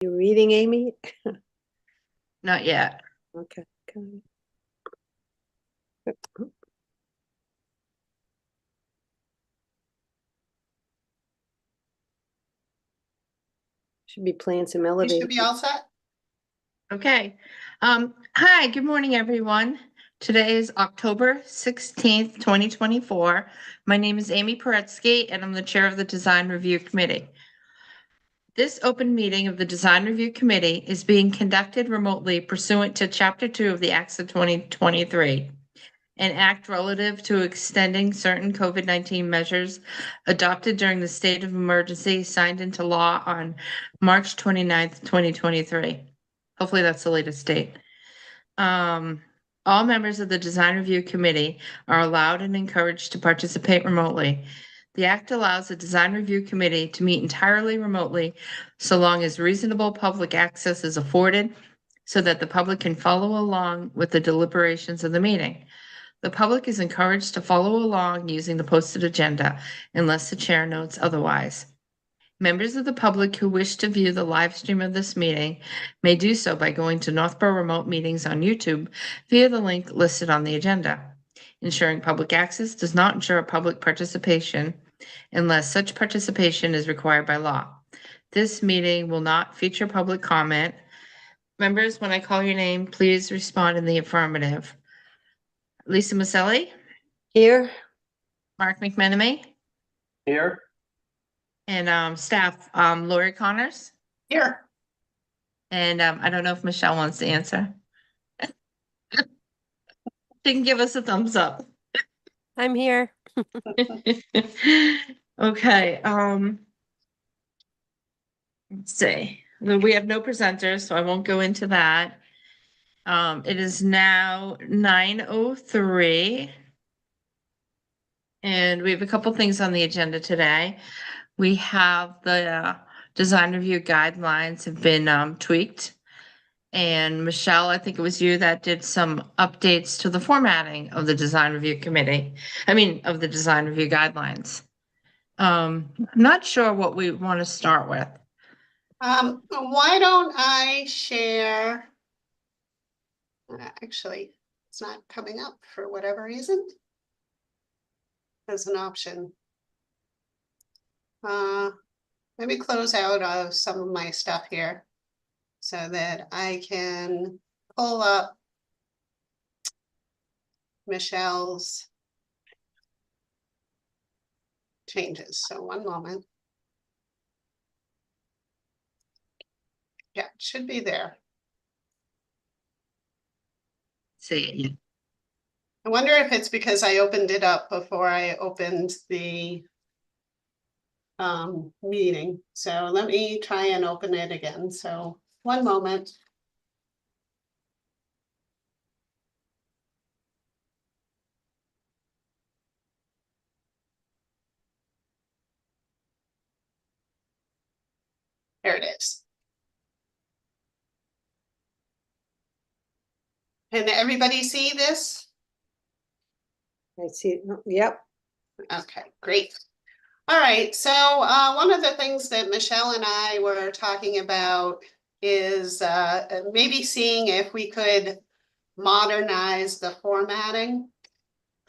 You reading, Amy? Not yet. Okay. Should be playing some You elevator. should be all set. Okay. Hi, good morning, everyone. Today is October 16th, 2024. My name is Amy Paretsky, and I'm the chair of the Design Review Committee. This open meeting of the Design Review Committee is being conducted remotely pursuant to Chapter 2 of the Acts of 2023, an act relative to extending certain COVID-19 measures adopted during the state of emergency signed into law on March 29th, 2023. Hopefully that's the latest date. All members of the Design Review Committee are allowed and encouraged to participate remotely. The act allows the Design Review Committee to meet entirely remotely so long as reasonable public access is afforded so that the public can follow along with the deliberations of the meeting. The public is encouraged to follow along using the posted agenda unless the chair notes otherwise. Members of the public who wish to view the live stream of this meeting may do so by going to Northborough Remote Meetings on YouTube via the link listed on the agenda. Ensuring public access does not ensure public participation unless such participation is required by law. This meeting will not feature public comment. Members, when I call your name, please respond in the affirmative. Lisa Maselli, Here, Mark McMenamy, Here. and staff, Lori Connors. Here. And I don't know if Michelle wants to answer. She can give us a thumbs up. I'm here. Okay, let's see. We have no presenters, so I won't go into that. It is now 9:03. And we have a couple things on the agenda today. We have the design review guidelines have been tweaked. And Michelle, I think it was you that did some updates to the formatting of the design review committee. Of the design review guidelines. I'm not sure what we want to start with. Why don't I share? Actually, it's not coming up for whatever reason. As an option. Let me close out of some of my stuff here so that I can pull up Michelle's changes. So one moment. Yeah, it should be there. See. I wonder if it's because I opened it up before I opened the meeting. So let me try and open it again. So one moment. There it is. Can everybody see this? I see, yep. Okay, great. All right, so one of the things that Michelle and I were talking about is maybe seeing if we could modernize the formatting.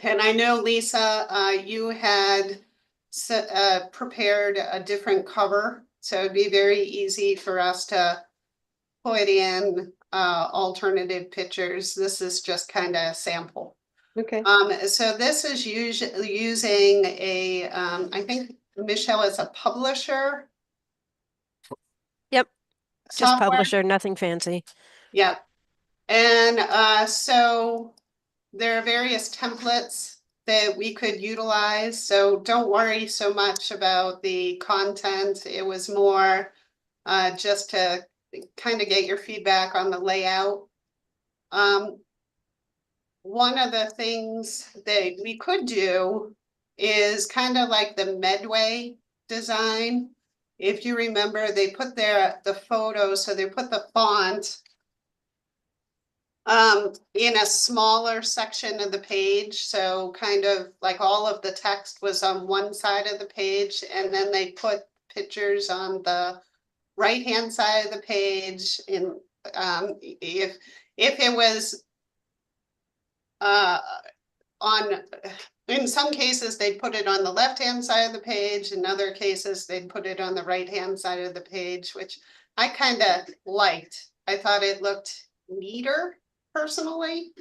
And I know, Lisa, you had prepared a different cover, so it'd be very easy for us to put in alternative pictures. This is just kind of sample. Okay. So this is usually using a, I think Michelle is a publisher. Yep. Just software. publisher, nothing fancy. Yep. And so there are various templates that we could utilize. So don't worry so much about the content. It was more just to kind of get your feedback on the layout. One of the things that we could do is kind of like the Medway design. If you remember, they put the photos, so they put the font in a smaller section of the page. So kind of like all of the text was on one side of the page, and then they put pictures on the right-hand side of the page in, if it was on, in some cases, they'd put it on the left-hand side of the page, in other cases, they'd put it on the right-hand side of the page, which I kind of liked. I thought it looked neater personally,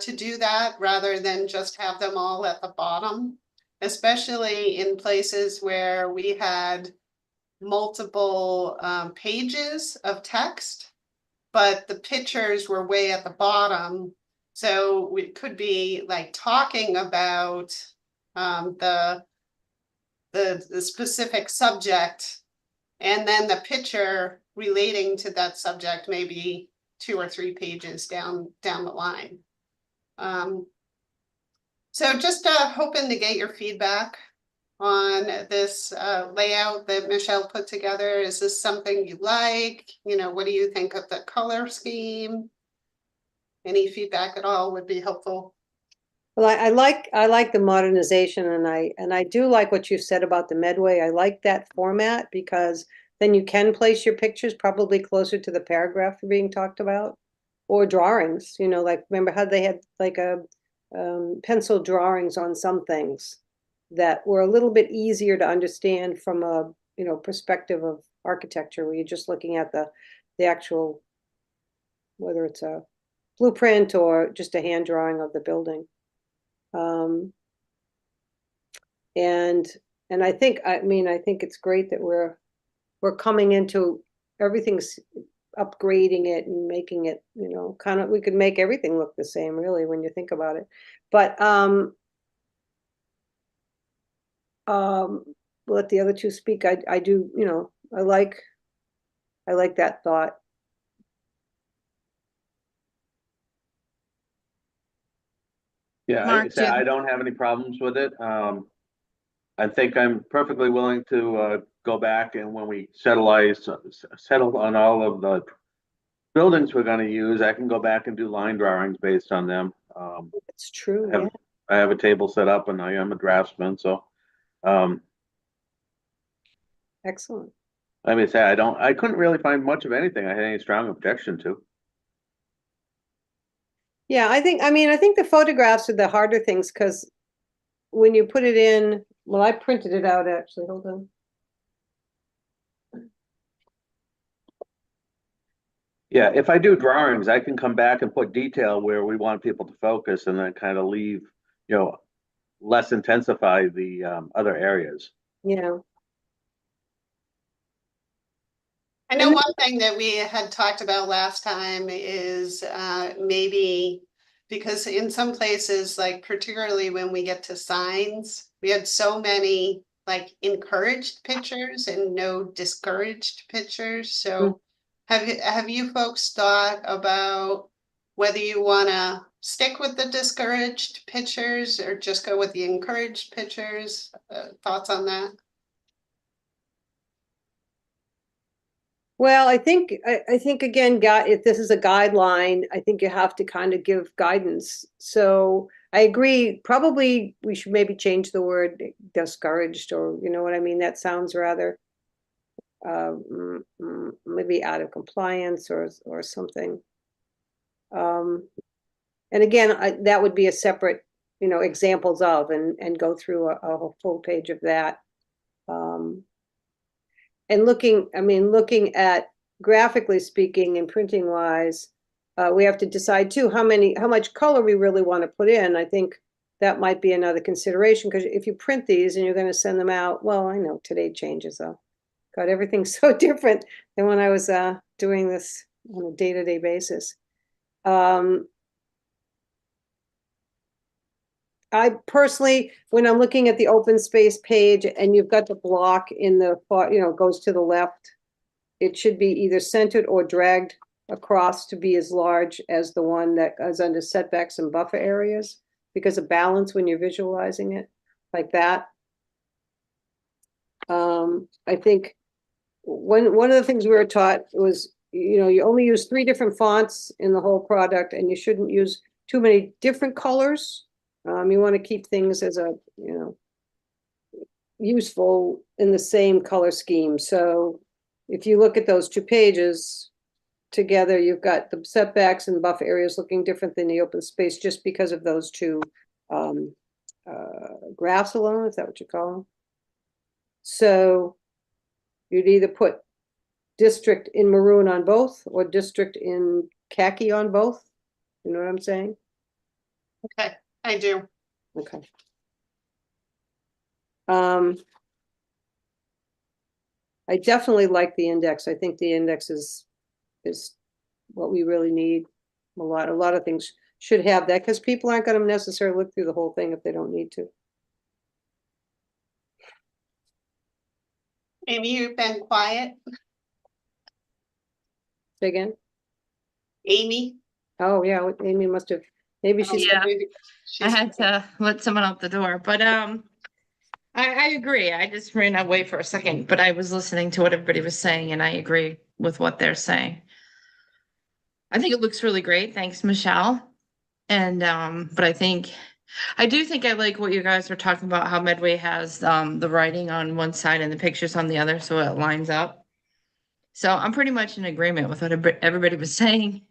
to do that rather than just have them all at the bottom, especially in places where we had multiple pages of text, but the pictures were way at the bottom. So we could be like talking about the specific subject, and then the picture relating to that subject maybe 2 or 3 pages down the line. So just hoping to get your feedback on this layout that Michelle put together. Is this something you like? You know, what do you think of the color scheme? Any feedback at all would be helpful. Well, I like the modernization, and I do like what you said about the Medway. I like that format because then you can place your pictures probably closer to the paragraph you're being talked about, or drawings, you know, like remember how they had like a pencil drawings on some things that were a little bit easier to understand from a, you know, perspective of architecture, where you're just looking at the actual, whether it's a blueprint or just a hand drawing of the building. And I think, I think it's great that we're coming into everything's upgrading it and making it, you know, kind of, we could make everything look the same really when you think about it. But let the other two speak. I do, you know, I like that thought. Yeah, Mark, do you have- I don't have any problems with it. I think I'm perfectly willing to go back, and when we settle on all of the buildings we're gonna use, I can go back and do line drawings based on them. It's true, I have, yeah. I have a table set up and I am a draftsman, so Excellent. let me say, I couldn't really find much of anything I had any strong objection to. Yeah, I think the photographs are the harder things, because when you put it in, well, I printed it out actually, hold on. Yeah, if I do drawings, I can come back and put detail where we want people to focus, and then kind of leave, you know, less intensify the other areas. Yeah. I know one thing that we had talked about last time is maybe, because in some places, like particularly when we get to signs, we had so many like encouraged pictures and no discouraged pictures. So have you folks thought about whether you want to stick with the discouraged pictures or just go with the encouraged pictures? Thoughts on that? Well, I think again, if this is a guideline, I think you have to kind of give guidance. So I agree, probably we should maybe change the word discouraged, or you know what I mean? That sounds rather maybe out of compliance or something. And again, that would be a separate, you know, examples of, and go through a full page of that. And looking at graphically speaking and printing wise, we have to decide too how much color we really want to put in. I think that might be another consideration, because if you print these and you're going to send them out, well, I know today changes though. God, everything's so different than when I was doing this on a day-to-day basis. I personally, when I'm looking at the open space page and you've got the block in the far, you know, goes to the left, it should be either centered or dragged across to be as large as the one that is under setbacks and buffer areas, because of balance when you're visualizing it like that. I think one of the things we were taught was, you know, you only use 3 different fonts in the whole product, and you shouldn't use too many different colors. You want to keep things as a, you know, useful in the same color scheme. So if you look at those two pages together, you've got the setbacks and buffer areas looking different than the open space just because of those two graphs alone, is that what you call them? So you'd either put district in maroon on both or district in khaki on both. You know what I'm saying? Okay, I do. Okay. I definitely like the index. I think the index is what we really need. A lot of things should have that because people aren't going to necessarily look through the whole thing if they don't need to. Amy, you've been quiet. Say again? Amy? Oh, yeah, Amy must have, maybe she's, Yeah. I She's- had to let someone out the door, but I agree. I just ran away for a second, but I was listening to what everybody was saying and I agree with what they're saying. I think it looks really great. Thanks, Michelle. And but I do think I like what you guys were talking about, how Medway has the writing on one side and the pictures on the other, so it lines up. So I'm pretty much in agreement with what everybody was saying.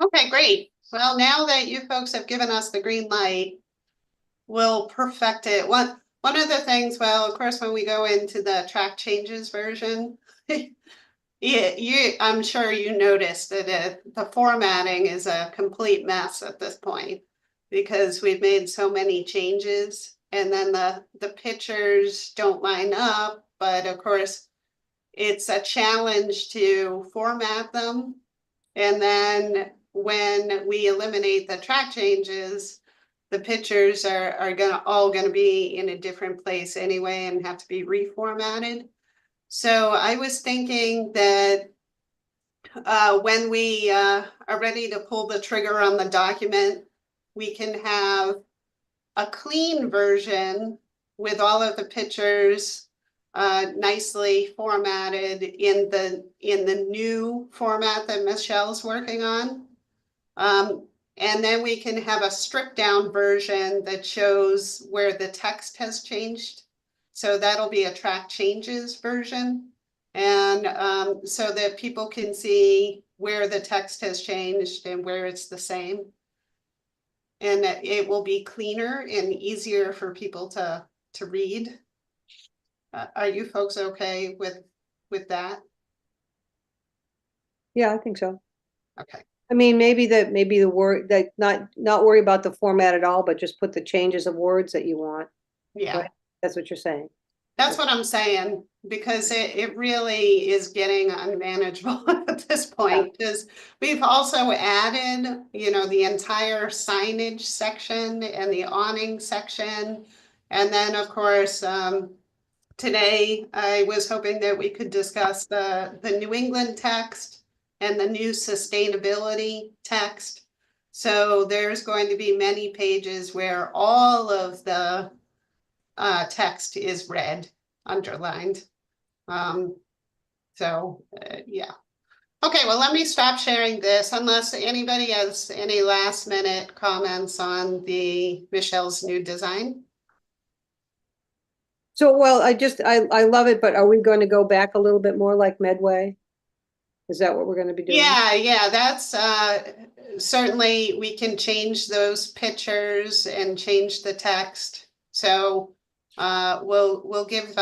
Okay, great. Well, now that you folks have given us the green light, we'll perfect it. One of the things, well, of course, when we go into the track changes version, I'm sure you noticed that the formatting is a complete mess at this point because we've made so many changes and then the pictures don't line up, but of course, it's a challenge to format them. And then when we eliminate the track changes, the pictures are all gonna be in a different place anyway and have to be reformatted. So I was thinking that when we are ready to pull the trigger on the document, we can have a clean version with all of the pictures nicely formatted in the new format that Michelle's working on. And then we can have a stripped down version that shows where the text has changed. So that'll be a track changes version. And so that people can see where the text has changed and where it's the same. And that it will be cleaner and easier for people to read. Are you folks okay with that? yeah, I think so. Okay. I mean, maybe the word that not worry about the format at all, but just put the changes of words that you want. Yeah. Right. That's what you're saying. That's what I'm saying, because it really is getting unmanageable at this point, because we've also added, the entire signage section and the awning section. And then, of course, today I was hoping that we could discuss the New England text and the new sustainability text. So there's going to be many pages where all of the text is red, underlined. Yeah. Okay, well, let me stop sharing this unless anybody has any last minute comments on Michelle's new design. So, well, I love it, but are we going to go back a little bit more like Medway? Is that what we're going to be doing? Yeah, that's certainly we can change those pictures and change the text. So we'll give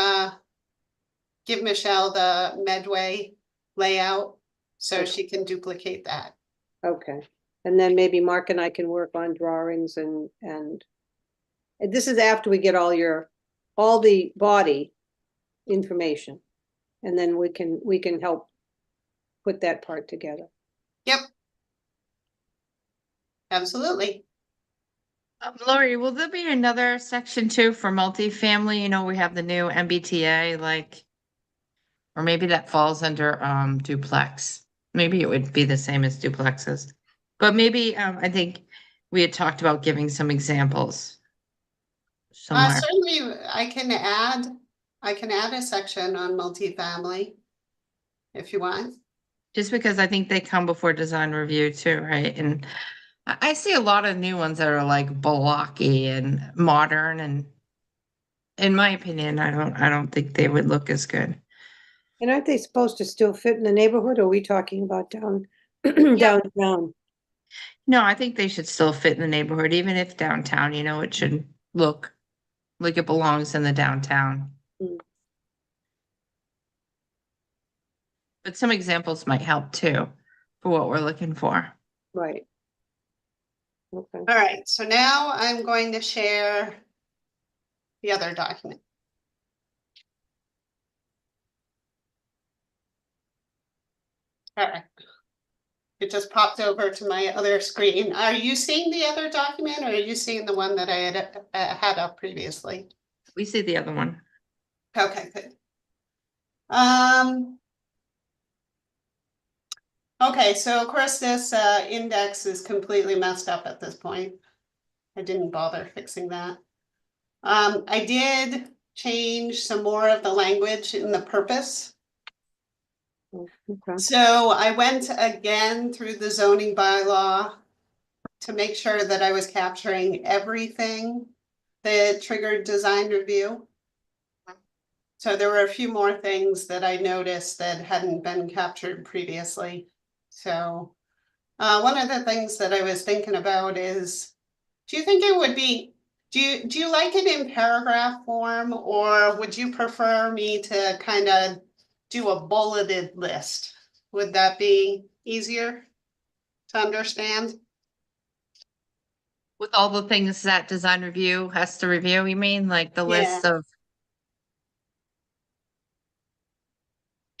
Michelle the Medway layout so Okay. she can duplicate that. Okay. And then maybe Mark and I can work on drawings and this is after we get all the body information. And then we can help put that part together. Yep. Absolutely. Lori, will there be another section too for multifamily? We have the new MBTA, or maybe that falls under duplex. Maybe it would be the same as duplexes. But maybe I think we had talked about giving some examples somewhere. Certainly I can add a section on multifamily if you want. Just because I think they come before design review too, right? And I see a lot of new ones that are like blocky and modern, and in my opinion, I don't think they would look as good. And aren't they supposed to still fit in the neighborhood, or are we talking about downtown? No, I think they should still fit in the neighborhood, even if downtown, it should look like it belongs in the downtown. Mm. But some examples might help too, for what we're looking for. Right. Okay. All right, so now I'm going to share the other document. All right. It just popped over to my other screen. Are you seeing the other document, or are you seeing the one that I had up previously? We see the other one. Okay, good. Okay, so of course this index is completely messed up at this point. I didn't bother fixing that. I did change some more of the language in the purpose. Okay. So I went again through the zoning bylaw to make sure that I was capturing everything that triggered design review. So there were a few more things that I noticed that hadn't been captured previously. So one of the things that I was thinking about is, do you think it would be, do you like it in paragraph form, or would you prefer me to kind of do a bulleted list? Would that be easier to understand? With all the things that design review has to review, you mean, like the list of?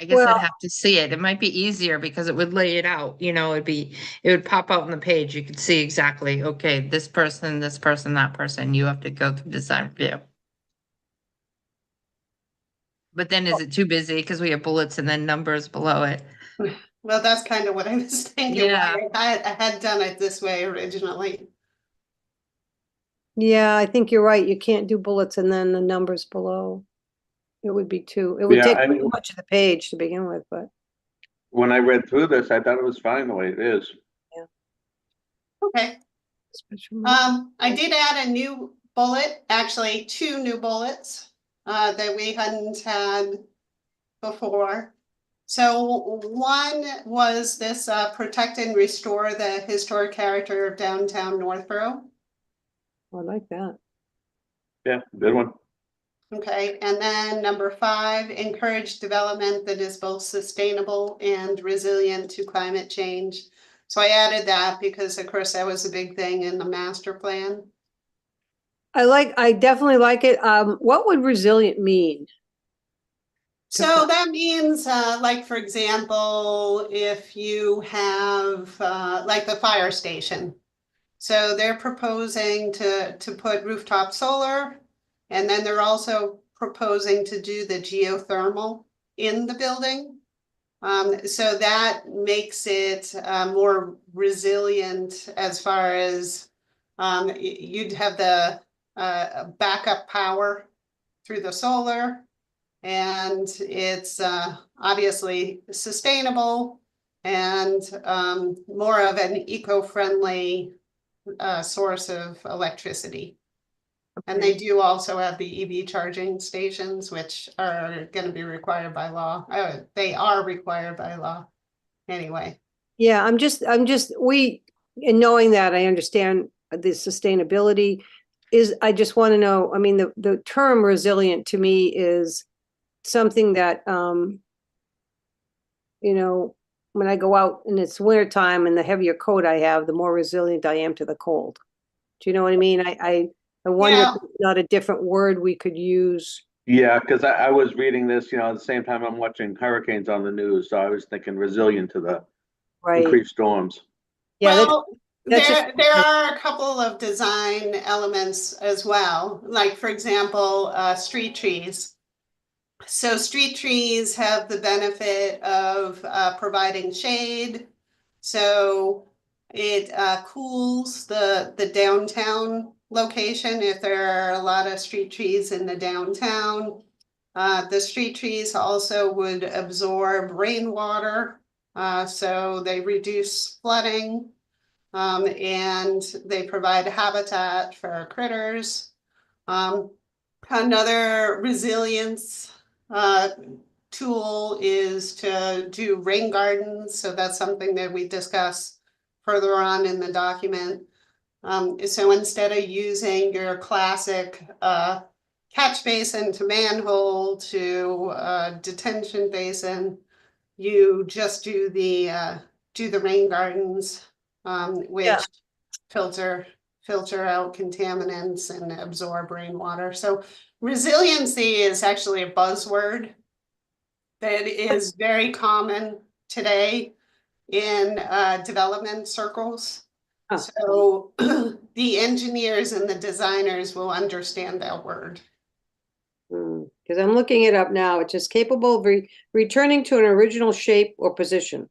I guess I'd Well, have to see it. It might be easier because it would lay it out, it would pop out on the page. You could see exactly, okay, this person, that person, you have to go through design review. But then is it too busy because we have bullets and then numbers below it? Well, that's kind of what I was thinking. Yeah. I had done it this way originally. yeah, I think you're right. You can't do bullets and then the numbers below. It would Yeah, take I too mean- much of the page to begin with, but When I read through this, I thought it was fine the way it is. Okay. I did add a new bullet, actually 2 new bullets that we hadn't had before. So one was this protect and restore the historic character of downtown Northborough. I like that. Yeah, good one. Okay, and then number 5, encourage development that is both sustainable and resilient to climate change. So I added that because of course that was a big thing in the master plan. I definitely like it. What would resilient mean? So that means, like, for example, if you have, like the fire station. So they're proposing to put rooftop solar, and then they're also proposing to do the geothermal in the building. So that makes it more resilient as far as you'd have the backup power through the solar. And it's obviously sustainable and more of an eco-friendly source of electricity. And they do also have the EV charging stations, which are going to be required by law. They are required by law anyway. Yeah, in knowing that, I understand the sustainability I just want to know, I mean, the term resilient to me is something that, when I go out and it's winter time and the heavier coat I have, the more resilient I am to the cold. Do you know what I mean? I wonder Yeah. if it's not a different word we could use. Yeah, because I was reading this, at the same time I'm watching hurricanes on the news, so I was thinking resilient to the Right. increased storms. Yeah, Well, that's just- there are a couple of design elements as well, like for example, street trees. So street trees have the benefit of providing shade. So it cools the downtown location if there are a lot of street trees in the downtown. The street trees also would absorb rainwater, so they reduce flooding, and they provide habitat for critters. Another resilience tool is to do rain gardens, so that's something that we discuss further on in the document. So instead of using your classic catch basin to manhole to detention basin, you just do the rain gardens, which filter out contaminants and absorb rainwater. So resiliency is actually a buzzword that is very common today in development circles. Huh. So the engineers and the designers will understand that word. Because I'm looking it up now. It's just capable of returning to an original shape or position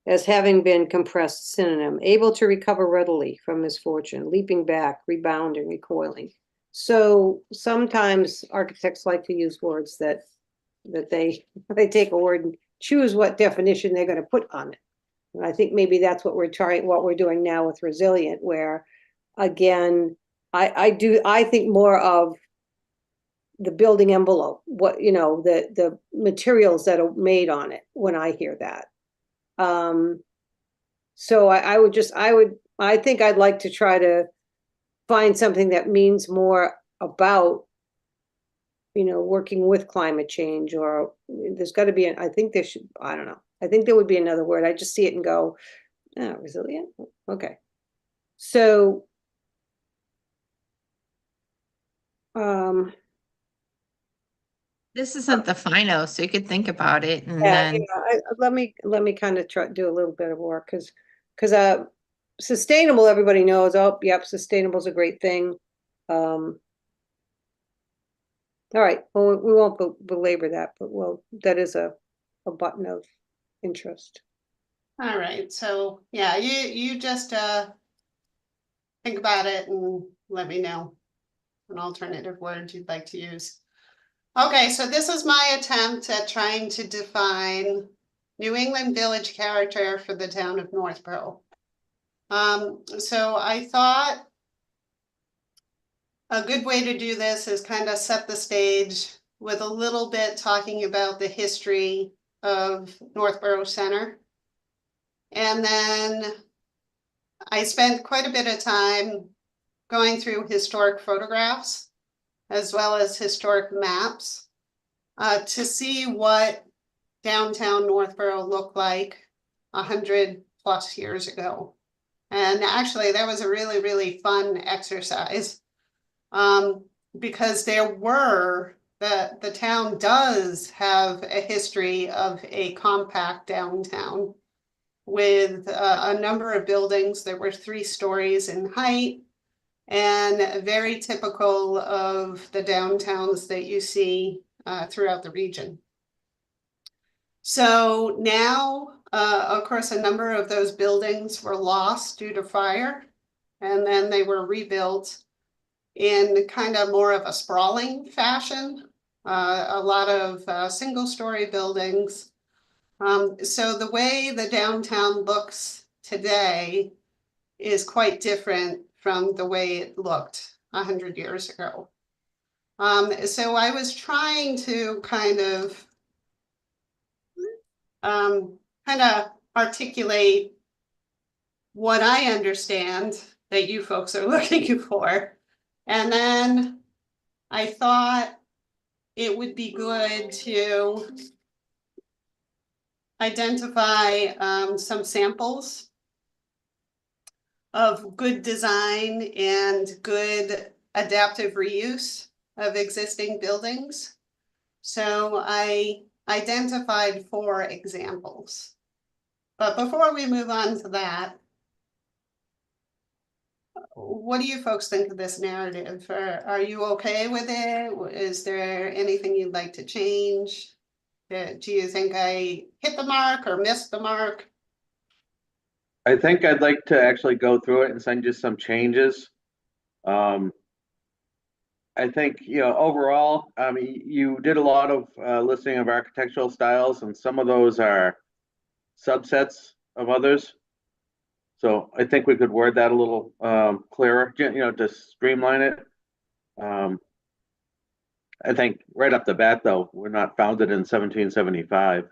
as having been compressed, synonym, able to recover readily from misfortune, leaping back, rebounding, recoiling. So sometimes architects like to use words that they take a word and choose what definition they're going to put on it. And I think maybe that's what we're doing now with resilient, where again, I think more of the building envelope, what, the materials that are made on it when I hear that. So I think I'd like to try to find something that means more about, working with climate change, or there's got to be, I think there should, I don't know. I think there would be another word. I just see it and go, oh, resilient. Okay. So, This isn't the final, so you could think about it and yeah, then, let me kind of try do a little bit of work, because sustainable, everybody knows. Oh, yep, sustainable is a great thing. All right, well, we won't belabor that, but that is a button of interest. All right, so yeah, you just think about it and let me know an alternative word you'd like to use. Okay, so this is my attempt at trying to define New England village character for the town of Northborough. So I thought a good way to do this is kind of set the stage with a little bit talking about the history of Northborough Center. And then I spent quite a bit of time going through historic photographs as well as historic maps to see what downtown Northborough looked like 100+ years ago. And actually, that was a really, really fun exercise because the town does have a history of a compact downtown with a number of buildings that were 3 stories in height, and very typical of the downtowns that you see throughout the region. So now, of course, a number of those buildings were lost due to fire, and then they were rebuilt in kind of more of a sprawling fashion, a lot of single-story buildings. So the way the downtown looks today is quite different from the way it looked 100 years ago. So I was trying to kind of articulate what I understand that you folks are looking for. And then I thought it would be good to identify some samples of good design and good adaptive reuse of existing buildings. So I identified 4 examples. But before we move on to that, what do you folks think of this narrative? Are you okay with it? Is there anything you'd like to change? Do you think I hit the mark or missed the mark? I think I'd like to actually go through it and send you some changes. I think, overall, you did a lot of listing of architectural styles, and some of those are subsets of others. So I think we could word that a little clearer, to streamline it. I think right up the bat, though, we're not founded in 1775.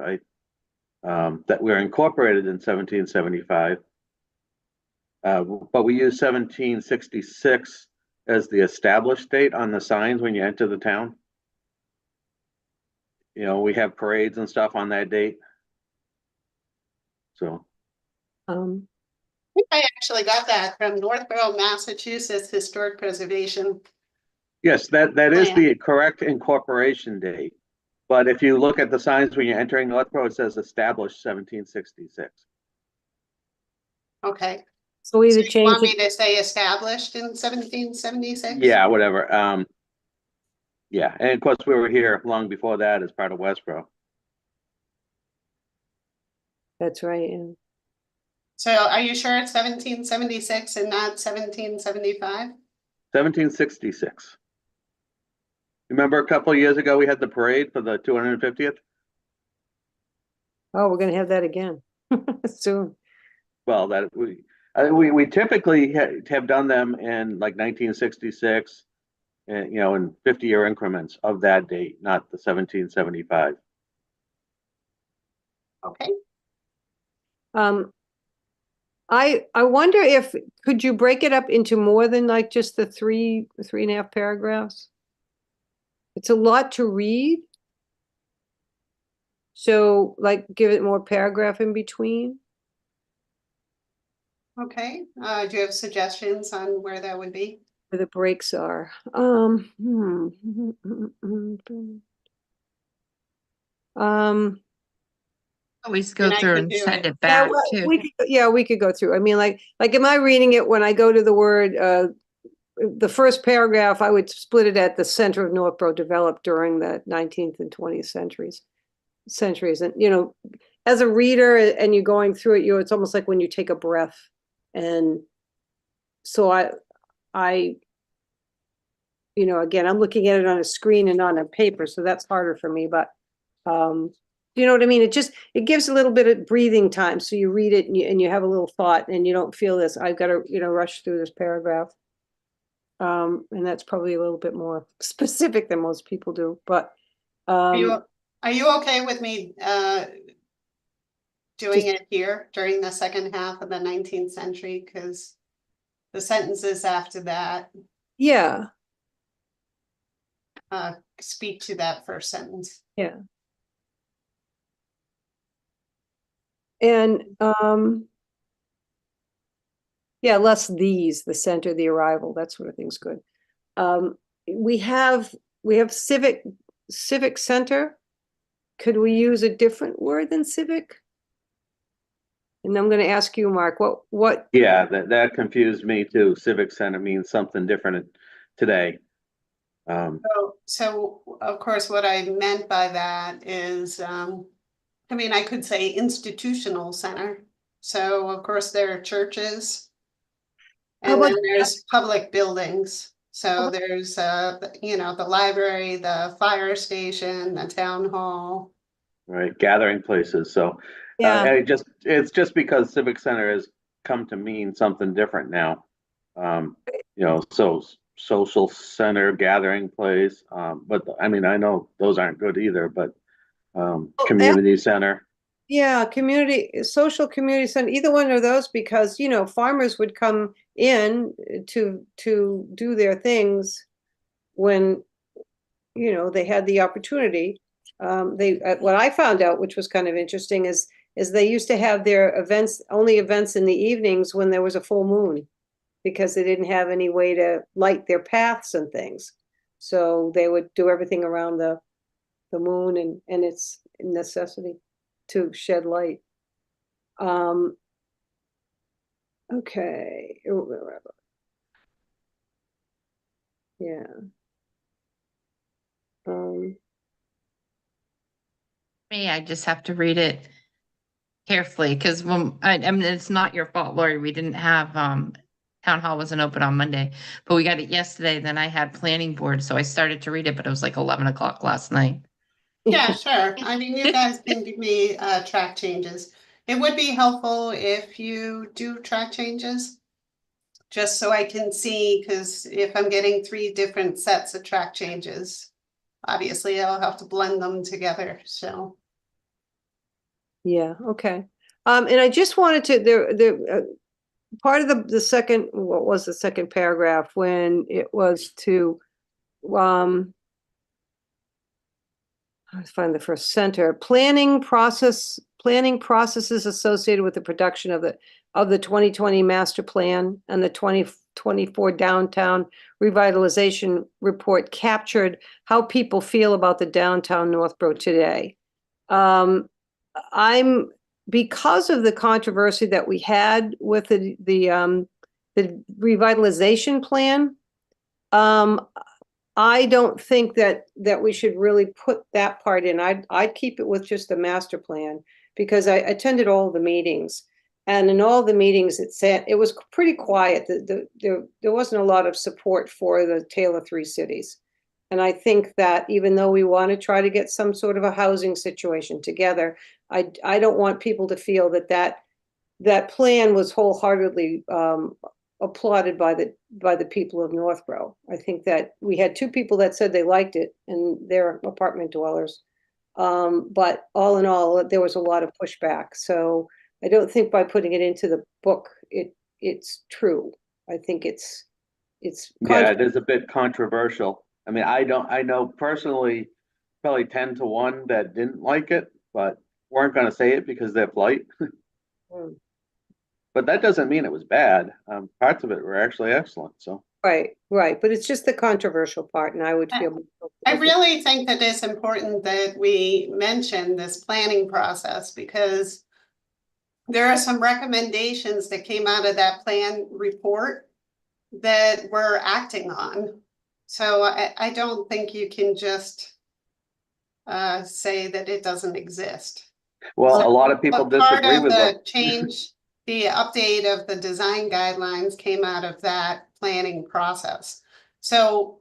That we're incorporated in 1775. But we use 1766 as the established date on the signs when you enter the town. You know, we have parades and stuff on that date. So, Um, I think I actually got that from Northborough, Massachusetts Historic Preservation. yes, that is Plan. the correct incorporation date. But if you look at the signs when you're entering Northborough, it says established 1766. Okay. so we So either you want change me it, to say established in 1776? Yeah, whatever. Yeah, and of course, we were here long before that as part of Westboro. that's right, and So are you sure it's 1776 and not 1775? 1766. Remember a couple of years ago, we had the parade for the 250th? oh, we're gonna have that again soon. Well, we typically have done them in like 1966 and, you know, in 50-year increments of that date, not the 1775. Okay. I wonder if, could you break it up into more than like just the three and a half paragraphs? It's a lot to read. So like give it more paragraph in between. Okay. Do you have suggestions on where that would be? Where the breaks are. Always go And I through could and do send it. it back too. We could go through. I mean, like, am I reading it when I go to the word, the first paragraph, I would split it at the center of Northborough developed during the 19th and 20th centuries. And, you know, as a reader and you're going through it, it's almost like when you take a breath. And so I, you know, again, I'm looking at it on a screen and on a paper, so that's harder for me, but, you know what I mean? It gives a little bit of breathing time. So you read it and you have a little thought and you don't feel this, I've got to, you know, rush through this paragraph. And that's probably a little bit more specific than most people do, but, Are you okay with me doing it here during the second half of the 19th century? Because the sentences after that yeah, speak to that first sentence. yeah. And, yeah, less these, the center, the arrival, that sort of thing's good. We have civic center. Could we use a different word than civic? And I'm gonna ask you, Mark, what, Yeah, that confused me too. Civic Center means something different today. So of course, what I meant by that is, I mean, I could say institutional center. So of course, there are churches. How And about- then there's public buildings. So there's, you know, the library, the fire station, the town hall. Right, gathering places. So yeah, it's just because Civic Center has come to mean something different now. You know, so social center, gathering place. But I mean, I know those aren't good either, but community center. yeah, social community center, either one of those, because, you know, farmers would come in to do their things when, you know, they had the opportunity. What I found out, which was kind of interesting, is they used to have their only events in the evenings when there was a full moon, because they didn't have any way to light their paths and things. So they would do everything around the moon and its necessity to shed light. Okay. Yeah. Me, I just have to read it carefully because I mean, it's not your fault, Lori. We didn't have, town hall wasn't open on Monday, but we got it yesterday. Then I had planning board, so I started to read it, but it was like 11 o'clock last night. Yeah, sure. I mean, you guys can give me track changes. It would be helpful if you do track changes. Just so I can see, because if I'm getting 3 different sets of track changes, obviously I'll have to blend them together, so. Yeah, okay. And I just wanted to, part of the second, what was the second paragraph when it was to, let's find the first center, planning processes associated with the production of the 2020 master plan and the 2024 downtown revitalization report captured how people feel about the downtown Northborough today. Because of the controversy that we had with the revitalization plan, I don't think that we should really put that part in. I'd keep it with just the master plan, because I attended all the meetings, and in all the meetings it was pretty quiet. There wasn't a lot of support for the Tale of Three Cities. And I think that even though we want to try to get some sort of a housing situation together, I don't want people to feel that plan was wholeheartedly applauded by the people of Northborough. I think that we had two people that said they liked it, and they're apartment dwellers. But all in all, there was a lot of pushback. So I don't think by putting it into the book, it's true. I think it's Yeah, it is a bit controversial. I mean, I know personally probably 10 to 1 that didn't like it, but weren't going to say it because they're polite. Mm. But that doesn't mean it was bad. Parts of it were actually excellent. So Right. But it's just the controversial part, and I would feel. I really think that it's important that we mention this planning process, because there are some recommendations that came out of that plan report that we're acting on. So I don't think you can just say that it doesn't exist. well, a lot of people But part disagree of with the what. change, the update of the design guidelines came out of that planning process. So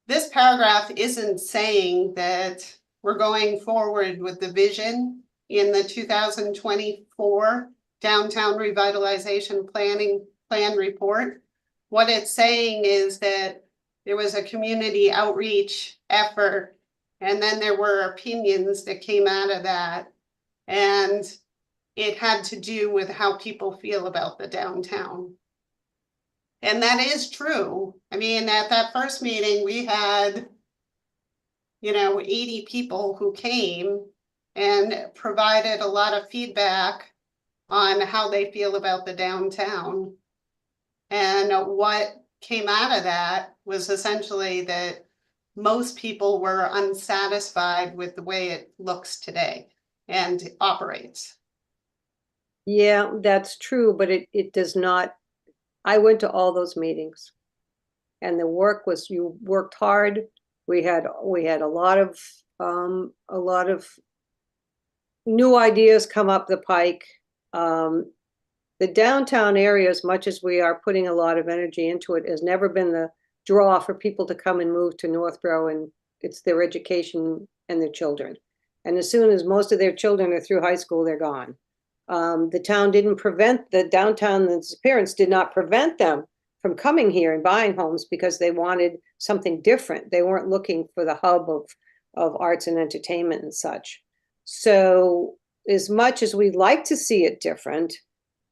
this paragraph isn't saying that we're going forward with the vision in the 2024 downtown revitalization plan report. What it's saying is that there was a community outreach effort, and then there were opinions that came out of that. And it had to do with how people feel about the downtown. And that is true. I mean, at that first meeting, we had, 80 people who came and provided a lot of feedback on how they feel about the downtown. And what came out of that was essentially that most people were unsatisfied with the way it looks today and operates. Yeah, that's true, but it does not. I went to all those meetings, and you worked hard. We had a lot of new ideas come up the pike. The downtown area, as much as we are putting a lot of energy into it, has never been the draw for people to come and move to Northborough, and it's their education and their children. And as soon as most of their children are through high school, they're gone. The town didn't prevent the downtown's parents did not prevent them from coming here and buying homes because they wanted something different. They weren't looking for the hub of arts and entertainment and such. So as much as we'd like to see it different,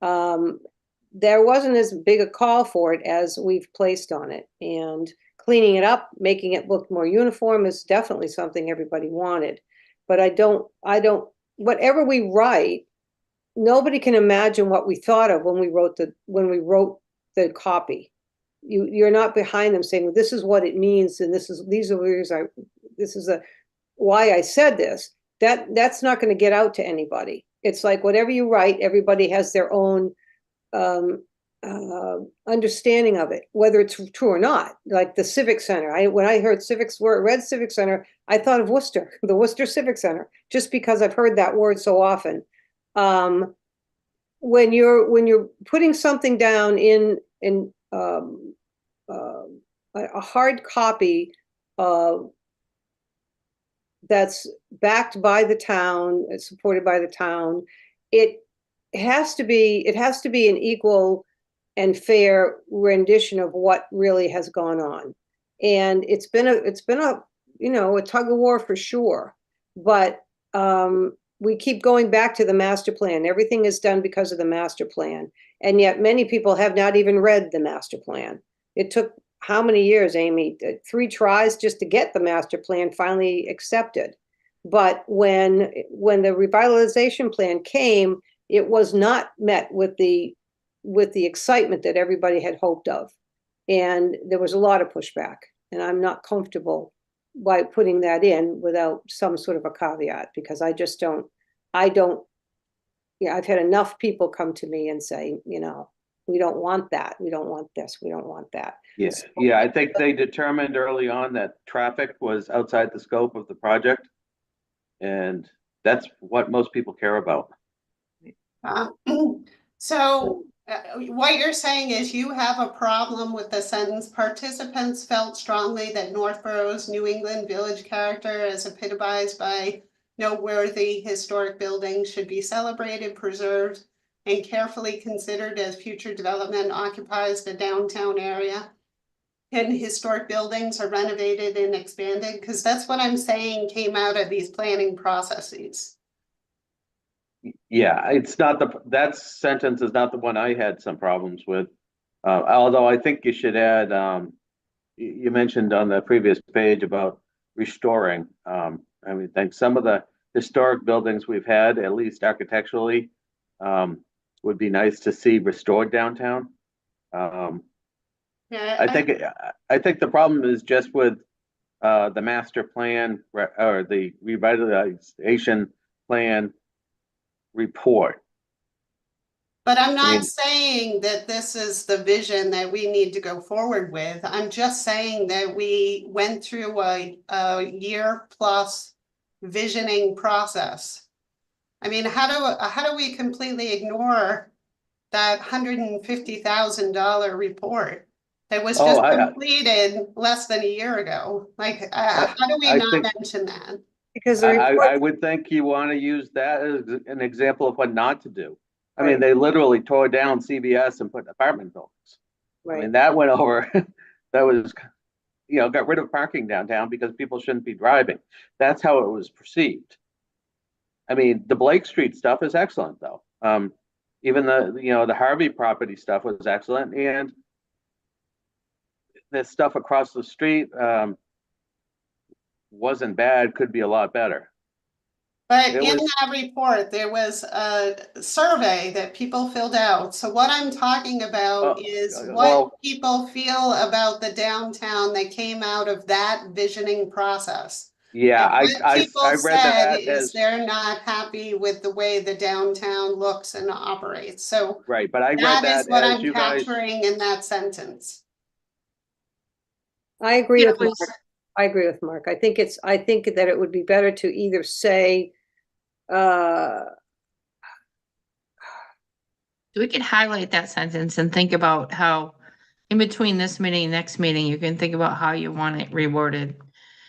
there wasn't as big a call for it as we've placed on it. And cleaning it up, making it look more uniform is definitely something everybody wanted. But I don't, whatever we write, nobody can imagine what we thought of when we wrote the copy. You're not behind them saying, well, this is what it means, and this is why I said this. That's not going to get out to anybody. It's like whatever you write, everybody has their own understanding of it, whether it's true or not. Like the Civic Center. When I heard read Civic Center, I thought of Worcester, the Worcester Civic Center, just because I've heard that word so often. When you're putting something down in a hard copy that's backed by the town, it's supported by the town, it has to be an equal and fair rendition of what really has gone on. And it's been a you know, a tug of war for sure. But we keep going back to the master plan. Everything is done because of the master plan. And yet many people have not even read the master plan. It took how many years, Amy? 3 tries just to get the master plan finally accepted. But when the revitalization plan came, it was not met with the excitement that everybody had hoped of. And there was a lot of pushback, and I'm not comfortable by putting that in without some sort of a caveat, because I don't, yeah, I've had enough people come to me and say, you know, we don't want that. We don't want this. We don't want that. Yeah, So- yeah, I think they determined early on that traffic was outside the scope of the project. And that's what most people care about. So what you're saying is you have a problem with the sentence, participants felt strongly that Northborough's New England Village character as epitomized by noteworthy historic buildings should be celebrated, preserved, and carefully considered as future development occupies the downtown area. And historic buildings are renovated and expanded, because that's what I'm saying came out of these planning processes. Yeah, it's not that sentence is not the one I had some problems with. Although I think you should add, you mentioned on the previous page about restoring. I mean, I think some of the historic buildings we've had, at least architecturally, would be nice to see restored downtown. Yeah, I think the problem is just with the master plan or the revitalization plan report. but I'm I mean- not saying that this is the vision that we need to go forward with. I'm just saying that we went through a year plus visioning process. I mean, how do we completely ignore that $150,000 report that was Oh, just I- completed less than a year ago? Like, how do we I not think- mention that? Because the I report, would think you want to use that as an example of what not to do. I Right. mean, they literally tore down CBS and put apartment buildings. I right, mean, that went over, that was, you know, got rid of parking downtown because people shouldn't be driving. That's how it was perceived. I mean, the Blake Street stuff is excellent, though. Even the Harvey property stuff was excellent, and the stuff across the street, wasn't bad, could be a lot better. But It in was- that report, there was a survey that people filled out. So what I'm talking about is what well- people feel about the downtown that came out of that visioning process. Yeah, And what I people read said that is as, they're not happy with the way the downtown looks and operates. So right, but I read that is that what as I'm you guys, capturing in that sentence. I agree Yeah, with Mark. please. I agree with Mark. I think that it would be better to either say, We could highlight that sentence and think about how in between this meeting and next meeting, you can think about how you want it reworded.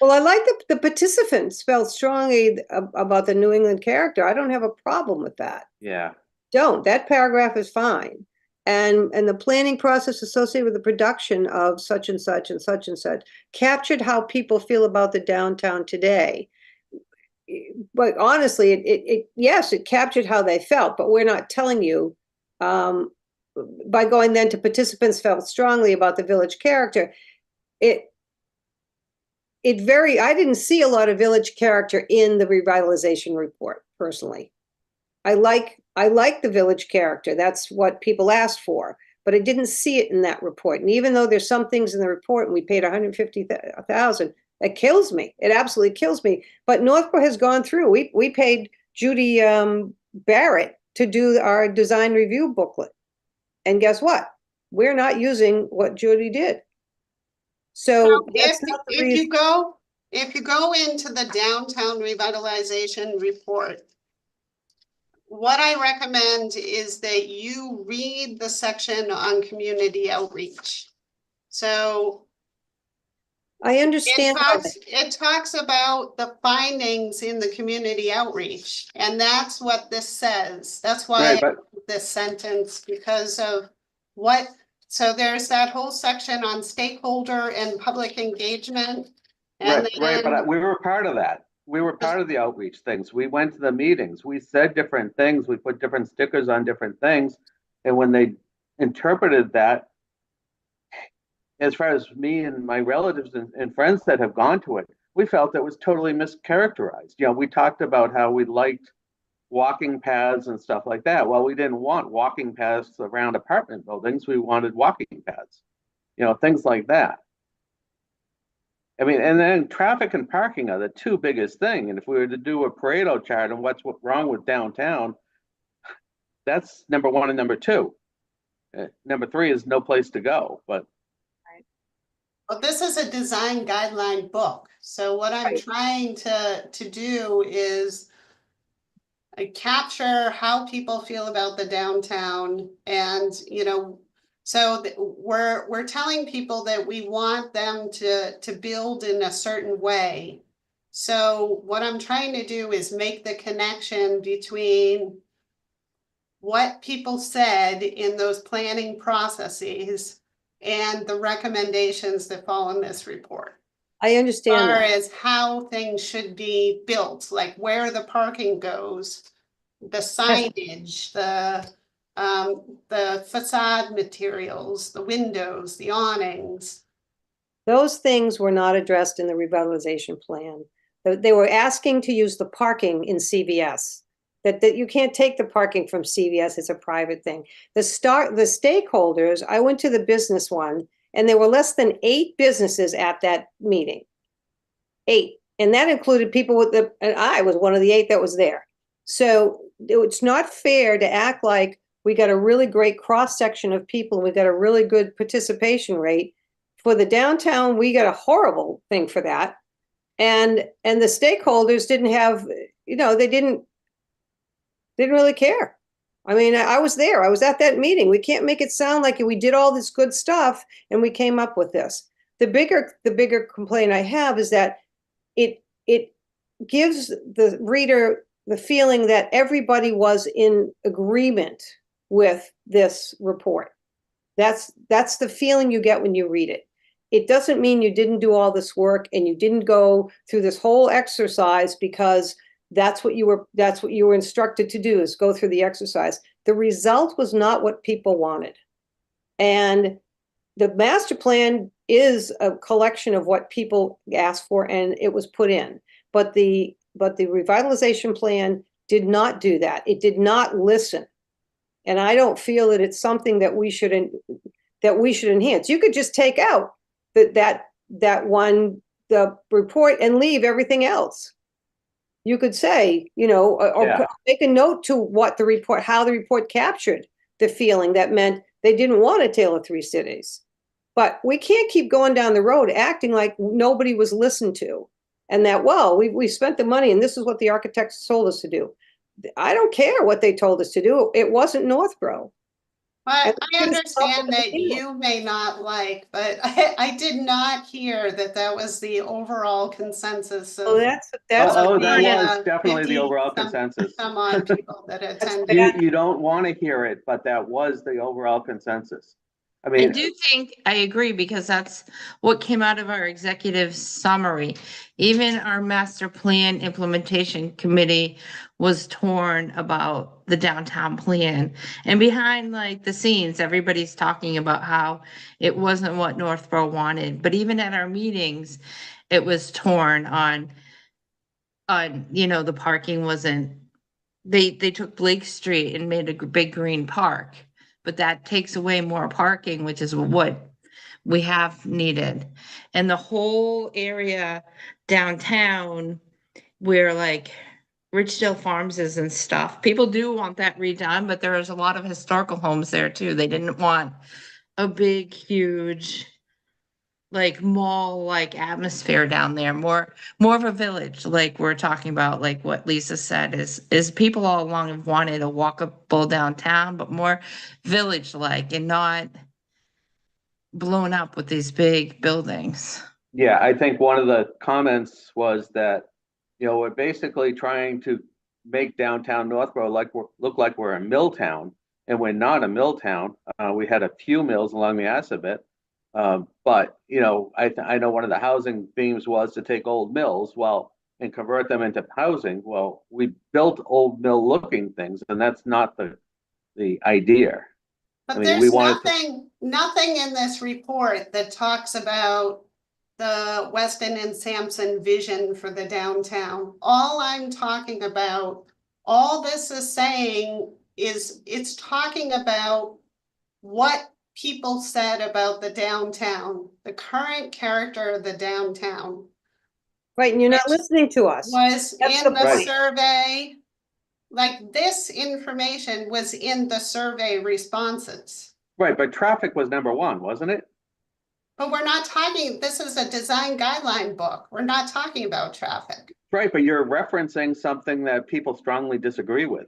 well, I like the participants felt strongly about the New England character. I don't have a problem with that. yeah, That paragraph is fine. And the planning process associated with the production of such and such and such and such captured how people feel about the downtown today. But honestly, yes, it captured how they felt, but we're not telling you, by going then to participants felt strongly about the village character. I didn't see a lot of village character in the revitalization report personally. I like the village character. That's what people asked for, but I didn't see it in that report. And even though there's some things in the report and we paid $150,000, it kills me. It absolutely kills me. But Northborough has gone through. We paid Judy Barrett to do our design review booklet. And guess what? We're not using what Judy did. So that's not the If reason. you go into the downtown revitalization report, what I recommend is that you read the section on community outreach. So I understand. it talks about the findings in the community outreach, and that's what this says. That's why right, but this sentence, because of so there's that whole section on stakeholder and public engagement. And Right, then, but we were part of that. We were part of the outreach things. We went to the meetings. We said different things. We put different stickers on different things. And when they interpreted that, as far as me and my relatives and friends that have gone to it, we felt it was totally mischaracterized. You know, we talked about how we liked walking paths and stuff like that. Well, we didn't want walking paths around apartment buildings. We wanted walking paths, you know, things like that. I mean, and then traffic and parking are the two biggest thing. And if we were to do a Pareto chart on what's wrong with downtown, that's number one and number two. Number three is no place to go, but well, this is a design guideline book. So what I'm Right. trying to do is capture how people feel about the downtown and, you know, so we're telling people that we want them to build in a certain way. So what I'm trying to do is make the connection between what people said in those planning processes and the recommendations that fall in this report. I As understand far that. as how things should be built, like where the parking goes, the signage, the facade materials, the windows, the awnings. Those things were not addressed in the revitalization plan. They were asking to use the parking in CVS. That you can't take the parking from CVS, it's a private thing. The stakeholders, I went to the business one, and there were less than 8 businesses at that meeting. 8. And that included people and I was one of the 8 that was there. So it's not fair to act like we got a really great cross-section of people, and we got a really good participation rate. For the downtown, we got a horrible thing for that. And the stakeholders didn't have, you know, they didn't really care. I mean, I was there. I was at that meeting. We can't make it sound like we did all this good stuff and we came up with this. The bigger complaint I have is that it gives the reader the feeling that everybody was in agreement with this report. That's the feeling you get when you read it. It doesn't mean you didn't do all this work and you didn't go through this whole exercise because that's what you were instructed to do, is go through the exercise. The result was not what people wanted. And the master plan is a collection of what people asked for, and it was put in. But the revitalization plan did not do that. It did not listen. And I don't feel that it's something that we should enhance. You could just take out that one, the report, and leave everything else. You could say, you know, or Yeah. make a note to how the report captured the feeling that meant they didn't want a tale of 3 cities. But we can't keep going down the road acting like nobody was listened to, and that, well, we spent the money and this is what the architects told us to do. I don't care what they told us to do. It wasn't Northborough. But And I it's understand that possible. you may not like, but I did not hear that was the overall consensus Oh, of that's that the, was definitely the 50 overall some- consensus. some odd people that attended. bad. You don't want to hear it, but that was the overall consensus. I I mean, do think I agree because that's what came out of our executive summary. Even our master plan implementation committee was torn about the downtown plan. And behind like the scenes, everybody's talking about how it wasn't what Northborough wanted. But even at our meetings, it was torn on, you know, the parking wasn't, they took Blake Street and made a big green park. But that takes away more parking, which is what we have needed. And the whole area downtown where like Richdale Farms is and stuff, people do want that redone, but there is a lot of historical homes there too. They didn't want a big, huge like mall like atmosphere down there, more of a village, like we're talking about, like what Lisa said, is people all along have wanted a walkable downtown, but more village like and not blown up with these big buildings. yeah, I think one of the comments was that, you know, we're basically trying to make downtown Northborough look like we're a mill town, and we're not a mill town. We had a few mills along the Assabet. But, you know, I know one of the housing themes was to take old mills, well, and convert them into housing. Well, we built old mill looking things, and that's not the idea. I But mean, we there's wanted to, nothing in this report that talks about the Weston and Sampson vision for the downtown. All I'm talking about, all this is saying is it's talking about what people said about the downtown, the current character of the downtown Right, and you're not listening to us. was That's in the the point. survey. Like this information was in the survey responses. right, but traffic was number one, wasn't it? But we're not talking, this is a design guideline book. We're not talking about traffic. Right, but you're referencing something that people strongly disagree with.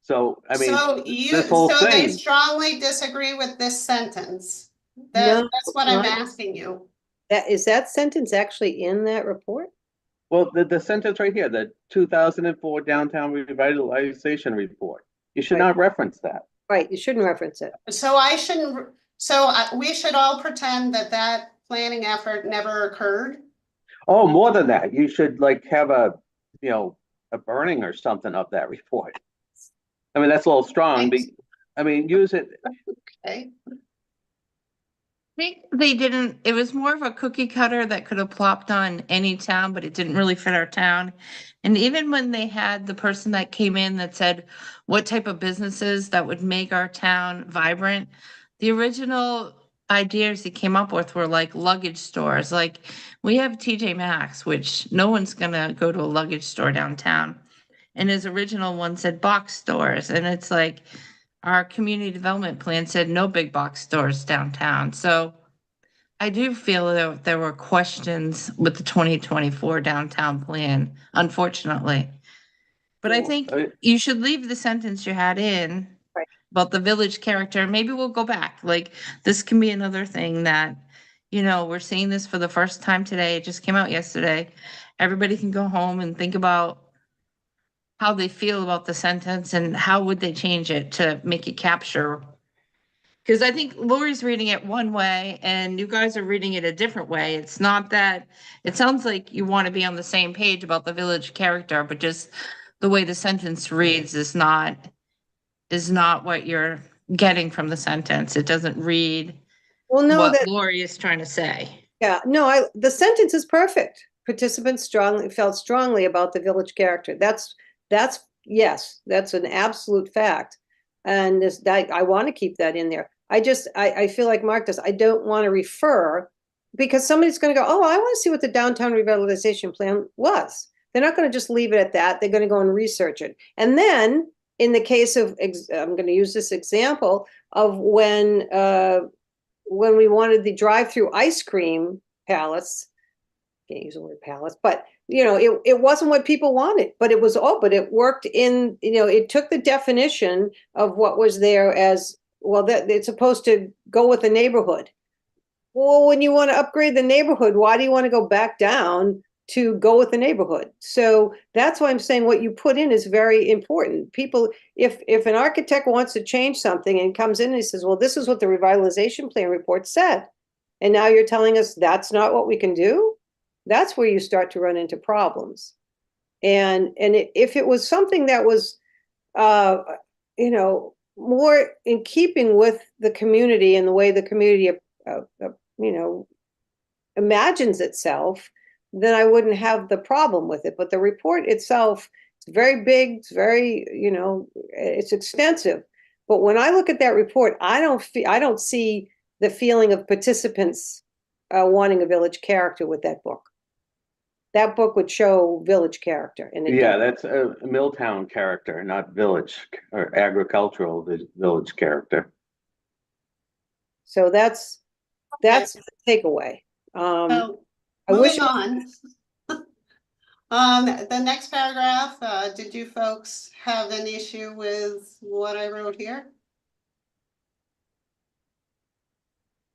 So, I mean, So this whole so they thing, strongly disagree with this sentence. No, That's what I'm not- asking you. Is that sentence actually in that report? well, the sentence right here, the 2004 Downtown Revitalization Report. You should Right. not reference that. Right, you shouldn't reference it. So I shouldn't, we should all pretend that that planning effort never occurred. Oh, more than that, you should like have a, you know, a burning or something of that report. I mean, that's a little strong, Thanks. I mean, use it, Okay, I think they didn't, it was more of a cookie cutter that could have plopped on any town, but it didn't really fit our town. And even when they had the person that came in that said what type of businesses that would make our town vibrant, the original ideas he came up with were like luggage stores. Like we have TJ Maxx, which no one's gonna go to a luggage store downtown. And his original one said box stores, and it's like our community development plan said no big box stores downtown. So I do feel that there were questions with the 2024 downtown plan, unfortunately. But I think you should leave the sentence you had in Right. about the village character. Maybe we'll go back. Like this can be another thing that, you know, we're seeing this for the first time today. It just came out yesterday. Everybody can go home and think about how they feel about the sentence and how would they change it to make it capture. Because I think Lori's reading it one way and you guys are reading it a different way. It's not that, it sounds like you want to be on the same page about the village character, but just the way the sentence reads is not what you're getting from the sentence. It doesn't read Well, no, what that, Lori is trying to say. yeah, no, the sentence is perfect. Participants felt strongly about the village character. Yes, that's an absolute fact. And I want to keep that in there. I feel like Mark does. I don't want to refer because somebody's going to go, oh, I want to see what the downtown revitalization plan was. They're not going to just leave it at that. They're going to go and research it. And then in the case of, I'm going to use this example of when we wanted the drive-through ice cream palace, can't use the word palace, but you know, it wasn't what people wanted, but it was but it worked in, you know, it took the definition of what was there as, well, that it's supposed to go with the neighborhood. Well, when you want to upgrade the neighborhood, why do you want to go back down to go with the neighborhood? So that's why I'm saying what you put in is very important. People, if an architect wants to change something and comes in and he says, well, this is what the revitalization plan report said, and now you're telling us that's not what we can do, that's where you start to run into problems. And if it was something that was, you know, more in keeping with the community and the way the community, you know, imagines itself, then I wouldn't have the problem with it. But the report itself, it's very big, it's very, you know, it's extensive. But when I look at that report, I don't see the feeling of participants wanting a village character with that book. That book would show village character. And yeah, that's a Milltown character, not village or agricultural village character. So that's the takeaway. so I wish moving on. The next paragraph, did you folks have an issue with what I wrote here?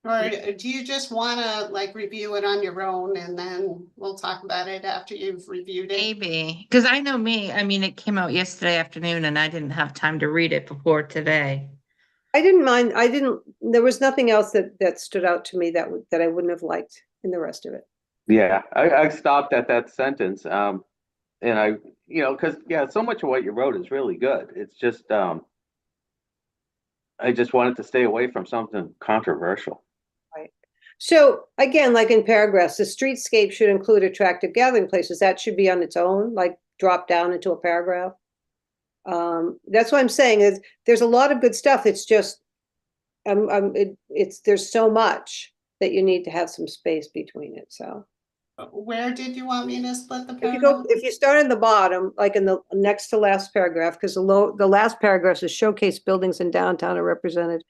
Or do you just wanna like review it on your own and then we'll talk about it after you've reviewed it? Maybe, because I know me, I mean, it came out yesterday afternoon and I didn't have time to read it before today. I didn't mind, there was nothing else that stood out to me that I wouldn't have liked in the rest of it. Yeah, I stopped at that sentence, and I, cause yeah, so much of what you wrote is really good. It's just, I just wanted to stay away from something controversial. So again, like in paragraphs, the streetscape should include attractive gathering places. That should be on its own, like drop down into a paragraph. That's what I'm saying is there's a lot of good stuff. It's just, there's so much that you need to have some space between it, so. Where did you want me to split the If you go, paragraph? if you start in the bottom, like in the next to last paragraph, because the last paragraph is showcase buildings in downtown are represented.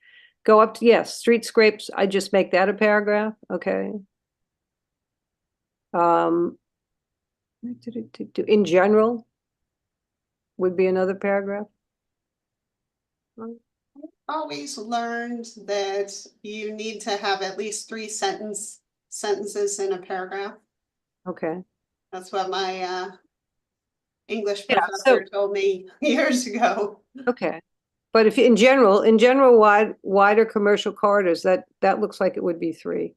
Go up to, yes, street scrapes, I just make that a paragraph, okay. In general would be another paragraph. Always learned that you need to have at least 3 sentences in a paragraph. Okay, That's what my English Yeah, professor told me years ago. okay. But if in general, wider commercial corridors, that looks like it would be 3.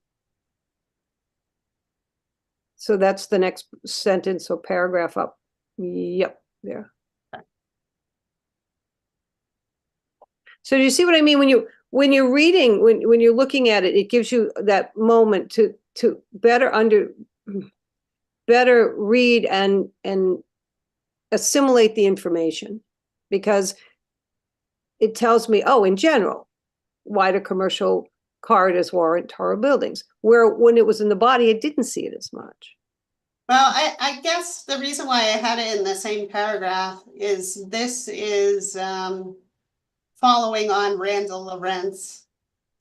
So that's the next sentence or paragraph up. Yep, there. So do you see what I mean? When you're reading, when you're looking at it, it gives you that moment to better read and assimilate the information, because it tells me, oh, in general, wider commercial corridors warrant taller buildings, where when it was in the body, I didn't see it as much. Well, I guess the reason why I had it in the same paragraph is this is following on Randall Lorentz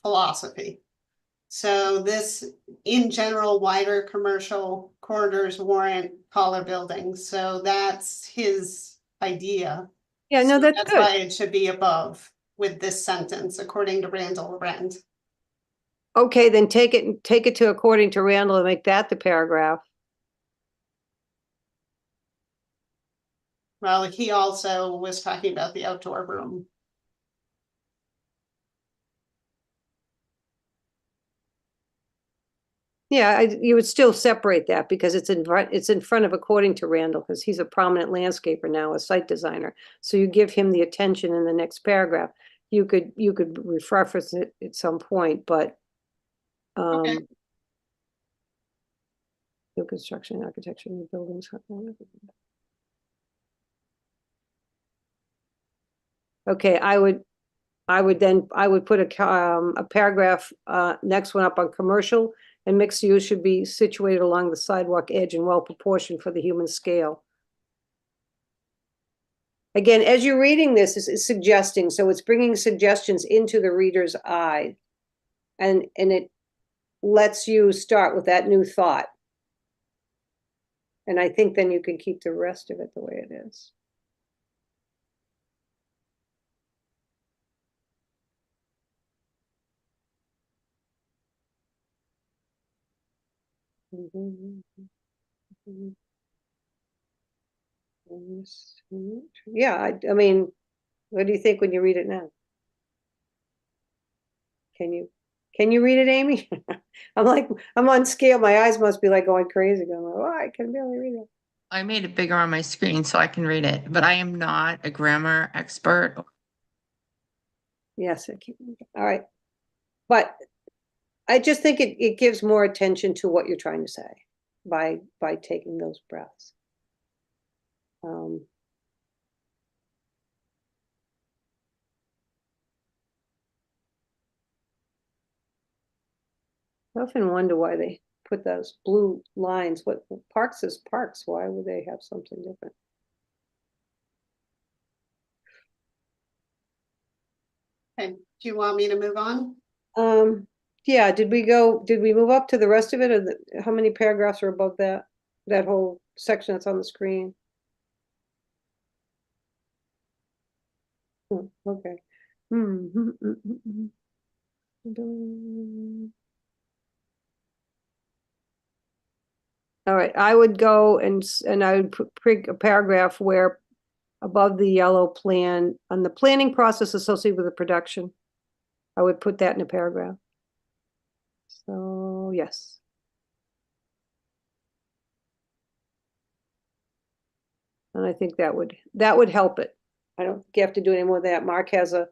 philosophy. So this, in general, wider commercial corridors warrant taller buildings. So that's his idea. Yeah, no, So that's that's good. why it should be above with this sentence, according to Randall Lorentz. Okay, then take it to according to Randall and make that the paragraph. Well, he also was talking about the outdoor room. Yeah, you would still separate that because it's in front of according to Randall, because he's a prominent landscaper now, a site designer. So you give him the attention in the next paragraph. You could reference it at some point, but Okay. new construction, architecture, new buildings. Okay, I would put a paragraph, next one up on commercial and mixed use should be situated along the sidewalk edge and well proportioned for the human scale. Again, as you're reading this, it's suggesting, so it's bringing suggestions into the reader's eye. And it lets you start with that new thought. And I think then you can keep the rest of it the way it is. Yeah, I mean, what do you think when you read it now? Can you read it, Amy? I'm on scale. My eyes must be like going crazy. Going, oh, I can barely read it. I made it bigger on my screen so I can read it, but I am not a grammar expert. Yes, all right. But I just think it gives more attention to what you're trying to say by taking those breaths. I often wonder why they put those blue lines. What parks is parks? Why would they have something different? Okay, do you want me to move on? Yeah, did we move up to the rest of it, or how many paragraphs are above that whole section that's on the screen? Okay. All right, I would go and I would put a paragraph where above the yellow plan on the planning process associated with the production. I would put that in a paragraph. So, yes. And I think that would help it. I don't think you have to do any more of that. Mark has a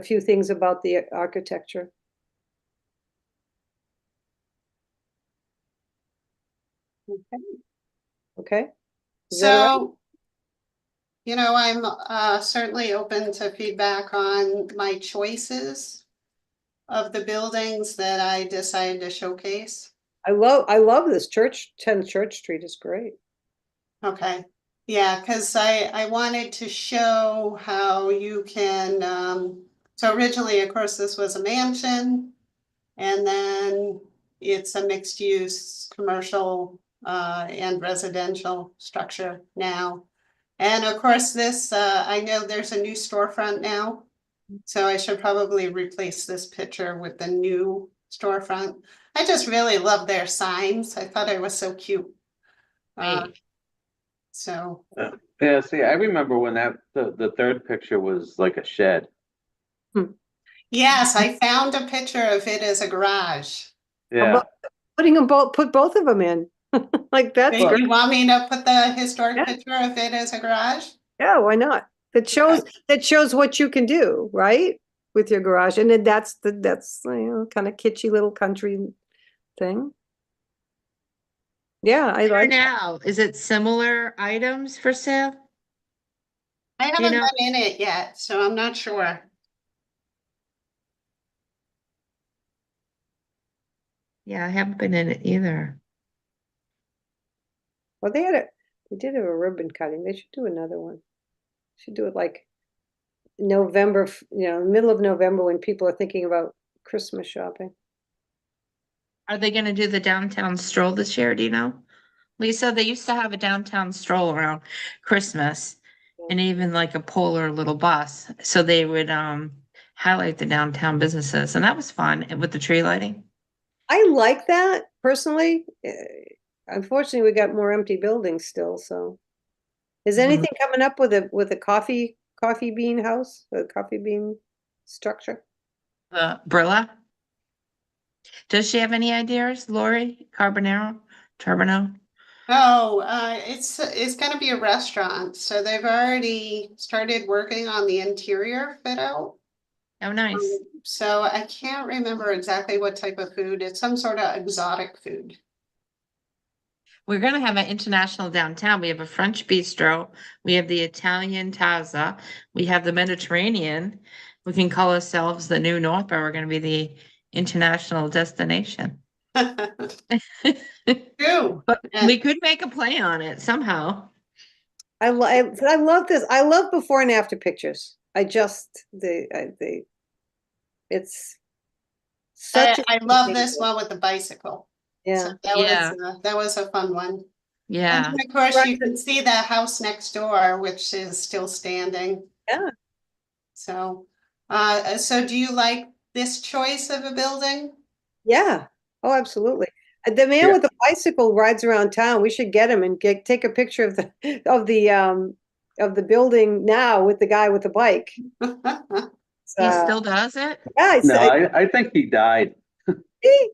few things about the architecture. Okay? Is that all right? So, you know, I'm certainly open to feedback on my choices of the buildings that I decided to showcase. I love this 10 Church Street is great. Okay, yeah, because I wanted to show how you can, so originally, of course, this was a mansion. And then it's a mixed use, commercial and residential structure now. And of course, this, I know there's a new storefront now. So I should probably replace this picture with the new storefront. I just really love their signs. I thought it was so cute. Right. So, Yeah, see, I remember when the third picture was like a shed. yes, I found a picture of it as a garage. Yeah, Put both of them in. Like that's Do great. you want me to put the historic Yeah. picture of it as a garage? Yeah, why not? That shows what you can do, right? With your garage. And then that's kind of kitschy little country thing. Yeah, I For like. now, is it similar items for sale? I You haven't know- been in it yet, so I'm not sure. Yeah, I haven't been in it either. Well, they did have a ribbon cutting. They should do another one. Should do it like November, middle of November when people are thinking about Christmas shopping. Are they gonna do the downtown stroll this year, do you know? Lisa, they used to have a downtown stroll around Christmas and even like a polar little bus. So they would highlight the downtown businesses and that was fun with the tree lighting. I like that personally. Unfortunately, we got more empty buildings still, so. Is Mhm. anything coming up with a coffee bean house, a coffee bean structure? Brilla. Does she have any ideas, Lori Carbonaro? Charbonneau? Oh, it's gonna be a restaurant, so they've already started working on the interior fit out. Oh, nice. So I can't remember exactly what type of food. It's some sort of exotic food. We're gonna have an international downtown. We have a French bistro, we have the Italian Taza, we have the Mediterranean. We can call ourselves the new Northborough. We're gonna be the international destination. True. But And- we could make a play on it somehow. I love this. I love before and after pictures. It's such. I love this one with the bicycle. Yeah. So Yeah. that was a fun one. Yeah. And of course, you can see the house next door, which is still standing. Yeah. So, so do you like this choice of a building? Yeah. Oh, absolutely. The man Yeah. with the bicycle rides around town. We should get him and take a picture of the building now with the guy with the bike. He still does it? Yeah. no, I think he died.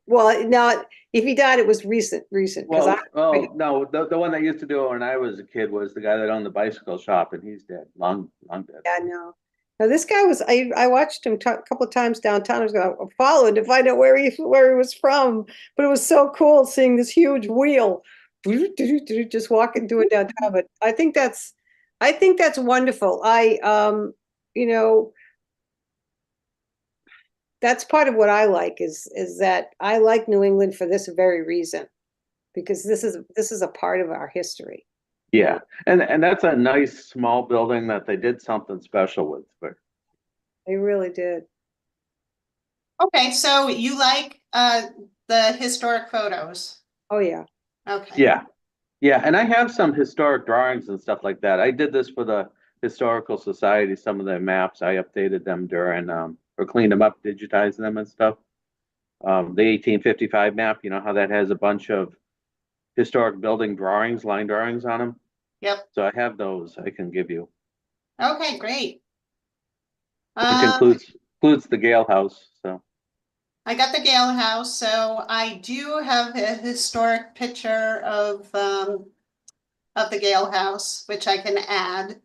Well, now if he died, it was recent because Well, no, the one that used to do it when I was a kid was the guy that owned the bicycle shop, and he's dead, long dead. yeah, no. Now this guy was I watched him a couple of times downtown. I was going to follow him to find out where he was from, but it was so cool seeing this huge wheel just walking through it downtown. But I think that's wonderful. That's part of what I like is that I like New England for this very reason, because this is a part of our history. Yeah, and that's a nice small building that they did something special with, but They really did. Okay, so you like the historic photos? Oh yeah. Okay. yeah, and I have some historic drawings and stuff like that. I did this for the Historical Society, some of the maps, I updated them during, or cleaned them up, digitized them and stuff. The 1855 map, you know how that has a bunch of historic building drawings, line drawings on them? Yep. So I have those I can give you. Okay, great. Which includes includes the Gale House, so. I got the Gale House, so I do have a historic picture of the Gale House, which I can add.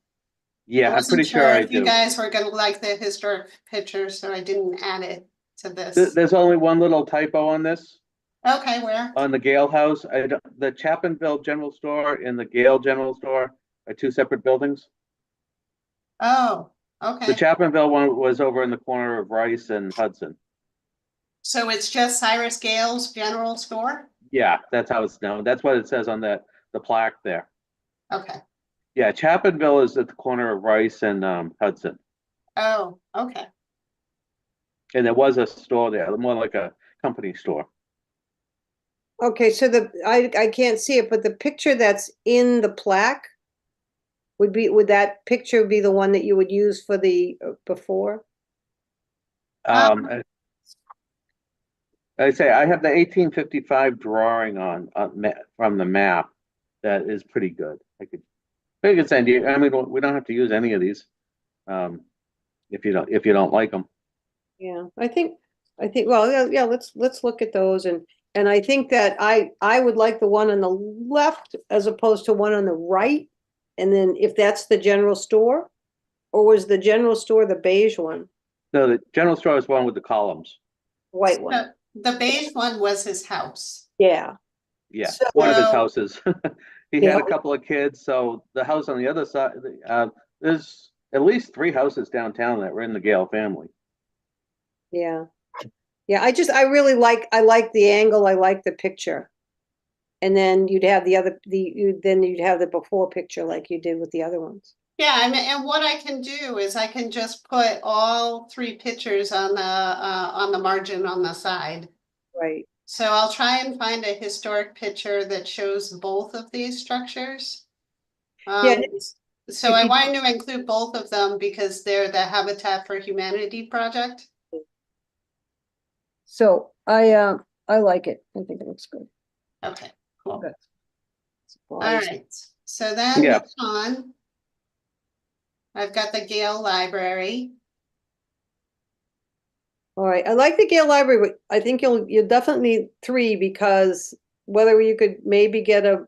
Yeah, I I'm wasn't pretty sure I if you do. guys were gonna like the historic picture, so I didn't add it to this. There's only one little typo on this, Okay, where? on the Gale House. The Chapinville General Store and the Gale General Store are two separate buildings. Oh, The okay. Chapinville one was over in the corner of Rice and Hudson. So it's just Cyrus Gale's General Store? Yeah, that's how it's known. That's what it says on the plaque there. Okay. Yeah, Chapinville is at the corner of Rice and Hudson. Oh, okay. And there was a store there, more like a company store. Okay, so I can't see it, but the picture that's in the plaque would that picture be the one that you would use for the before? I say I have the 1855 drawing on from the map that is pretty good. I could send you. I mean, we don't have to use any of these, if you don't like them. Yeah, I think, well, yeah, let's look at those and I think that I would like the one on the left as opposed to one on the right. And then if that's the general store, or was the general store the beige one, No, the general store is one with the columns. white one? The beige one was his house. Yeah, Yeah, So- one of his houses. He had Yeah. a couple of kids, so the house on the other side, there's at least 3 houses downtown that were in the Gale family. yeah. Yeah, I really I like the angle, I like the picture. And then you'd have then you'd have the before picture like you did with the other ones. Yeah, I mean, and what I can do is I can just put all 3 pictures on the margin on the side. Right. So I'll try and find a historic picture that shows both of these structures. Yeah. So I wanted to include both of them because they're the Habitat for Humanity project. So I like it. I think it looks good. Okay, cool. Good. All right, so then Yeah. next on, I've got the Gale Library. All right, I like the Gale Library, but I think you'll definitely need 3 because whether you could maybe get a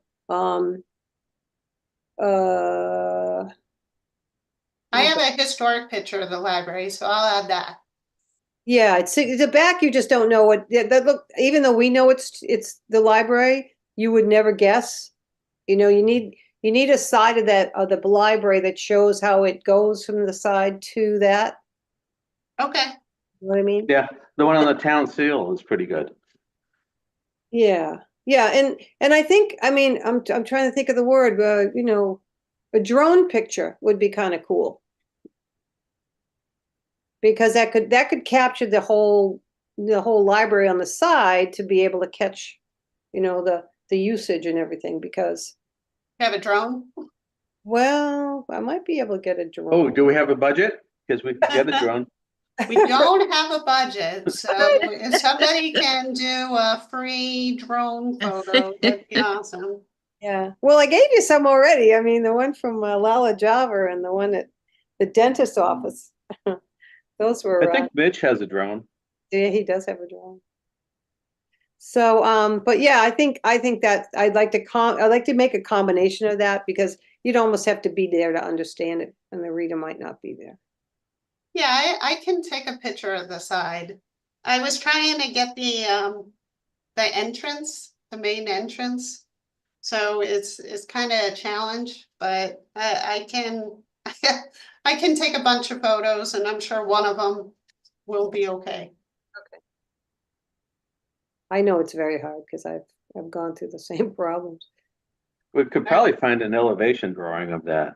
I have a historic picture of the library, so I'll add that. yeah, it's the back. You just don't know what that look. Even though we know it's the library, you would never guess. You know, you need a side of the library that shows how it goes from the side to that. Okay, You know what I mean? Yeah, the one on the town seal is pretty good. Yeah, yeah, and I think I mean I'm trying to think of the word. You know, a drone picture would be kind of cool because that could capture the whole library on the side to be able to catch, you know, the usage and everything. Because you have a drone? well, I might be able to get a drone. Oh, do we have a budget? Because we can get a drone. We don't have a budget, so if somebody can do a free drone photo, that'd be awesome. Yeah. Well, I gave you some already. I mean, the one from Lala Java and the one at the dentist's office. Those were. I think Mitch has a drone. Yeah, he does have a drone. So, but yeah, I think that I'd like to make a combination of that because you'd almost have to be there to understand it, and the reader might not be there. Yeah, I can take a picture of the side. I was trying to get the entrance, the main entrance. So it's kind of a challenge, but I can I can take a bunch of photos and I'm sure one of them will be okay. I know it's very hard because I've gone through the same problems. We could probably find an elevation drawing of that.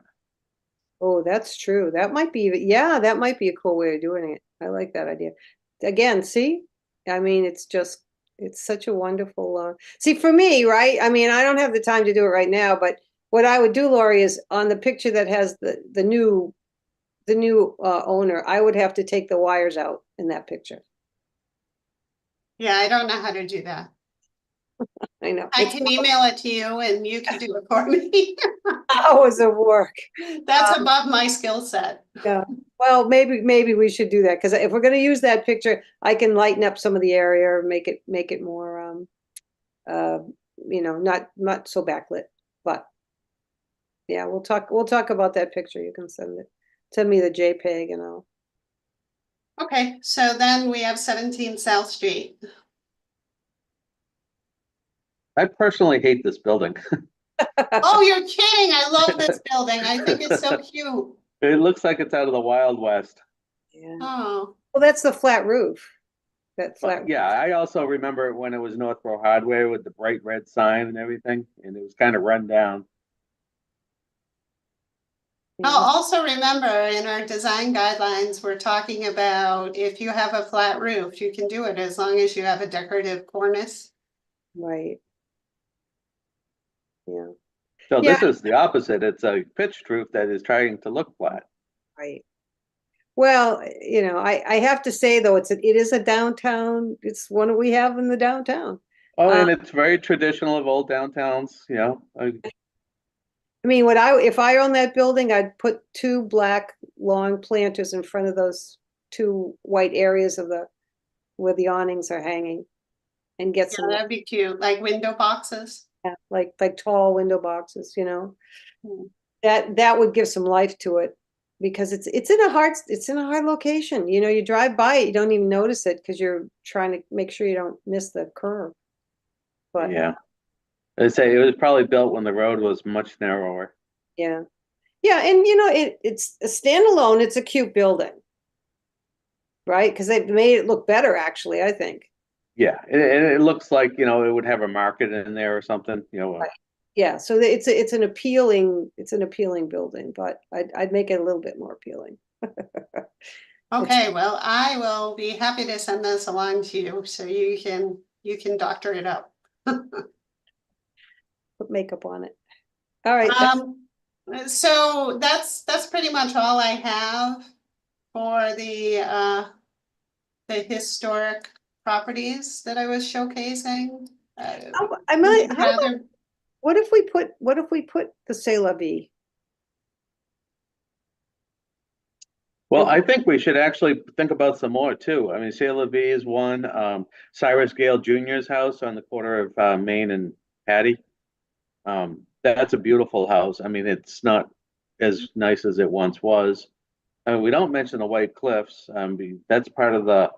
Oh, that's true. That might be, yeah, that might be a cool way of doing it. I like that idea. Again, see, I mean, it's such a wonderful, see, for me, right? I mean, I don't have the time to do it right now, but what I would do, Lori, is on the picture that has the new owner, I would have to take the wires out in that picture. Yeah, I don't know how to do that. I know. I It's can email it to you and you can do it for me. hours of work. That's above my skill set. Yeah, well, maybe we should do that, because if we're gonna use that picture, I can lighten up some of the area, make it more, uh, not so backlit, but yeah, we'll talk about that picture. You can send me the JPEG and I'll, Okay, so then we have 17 South Street. I personally hate this building. Oh, you're kidding. I love this building. I think it's so cute. It looks like it's out of the Wild West. yeah. Oh, Well, that's the flat roof. That flat. But yeah, I also remember when it was Northborough Hardware with the bright red sign and everything, and it was kind of run down. Yeah. I'll also remember in our design guidelines, we're talking about if you have a flat roof, you can do it as long as you have a decorative cornice. Right. Yeah, So Yeah. this is the opposite. It's a pitched roof that is trying to look flat. right. Well, I have to say though, it is a downtown, it's one we have in the downtown. Oh, and it's very traditional of old downtowns, you know. I mean, if I owned that building, I'd put 2 black long planters in front of those 2 white areas where the awnings are hanging, and get Yeah, some, that'd be cute, like window boxes. like tall window boxes, Hmm. that would give some life to it, because it's in a hard location. You drive by it, you don't even notice it because you're trying to make sure you don't miss the curve. But Yeah. They say it was probably built when the road was much narrower. yeah, and it's a standalone. It's a cute building, right? Because they've made it look better, actually, I think. Yeah, it looks like, you know, it would have a market in there or something, you know. Right. Yeah, so it's an appealing building, but I'd make it a little bit more appealing. Okay, well, I will be happy to send this along to you so you can doctor it up. Put makeup on it. All right. So that's pretty much all I have for the historic properties that I was showcasing. I might. What if we put the C'est La Vie? Well, I think we should actually think about some more too. I mean, C'est La Vie is one, Cyrus Gale Jr.'s house on the corner of Main and Patty. That's a beautiful house. I mean, it's not as nice as it once was. I mean, we don't mention the White Cliffs. That's part of the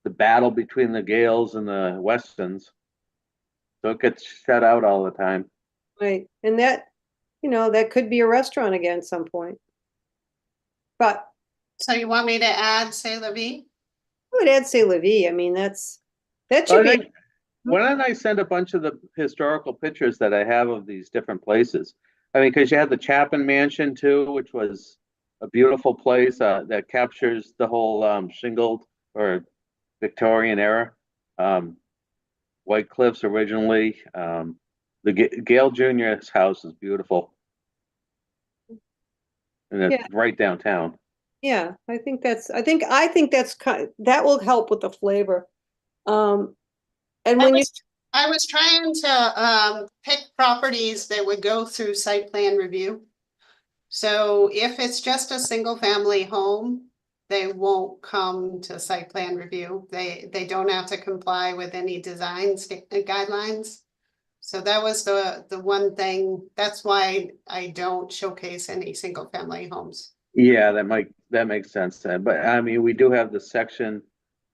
battle between the Gales and the Westons. So it gets shut out all the time. Right, and that could be a restaurant again at some point. But So you want me to add C'est La Vie? I would add C'est La Vie. I mean, that I should be. think, why don't I send a bunch of the historical pictures that I have of these different places? I mean, because you had the Chapin Mansion too, which was a beautiful place that captures the whole shingled or Victorian era. White Cliffs originally. The Gale Jr.'s house is beautiful. And it's Yeah. right downtown. Yeah, I think that's that will help with the flavor. And when I was trying to pick properties that would go through site plan review. So if it's just a single family home, they won't come to site plan review. They don't have to comply with any design guidelines. So that was the one thing, that's why I don't showcase any single family homes. Yeah, that makes sense then. But I mean, we do have the section.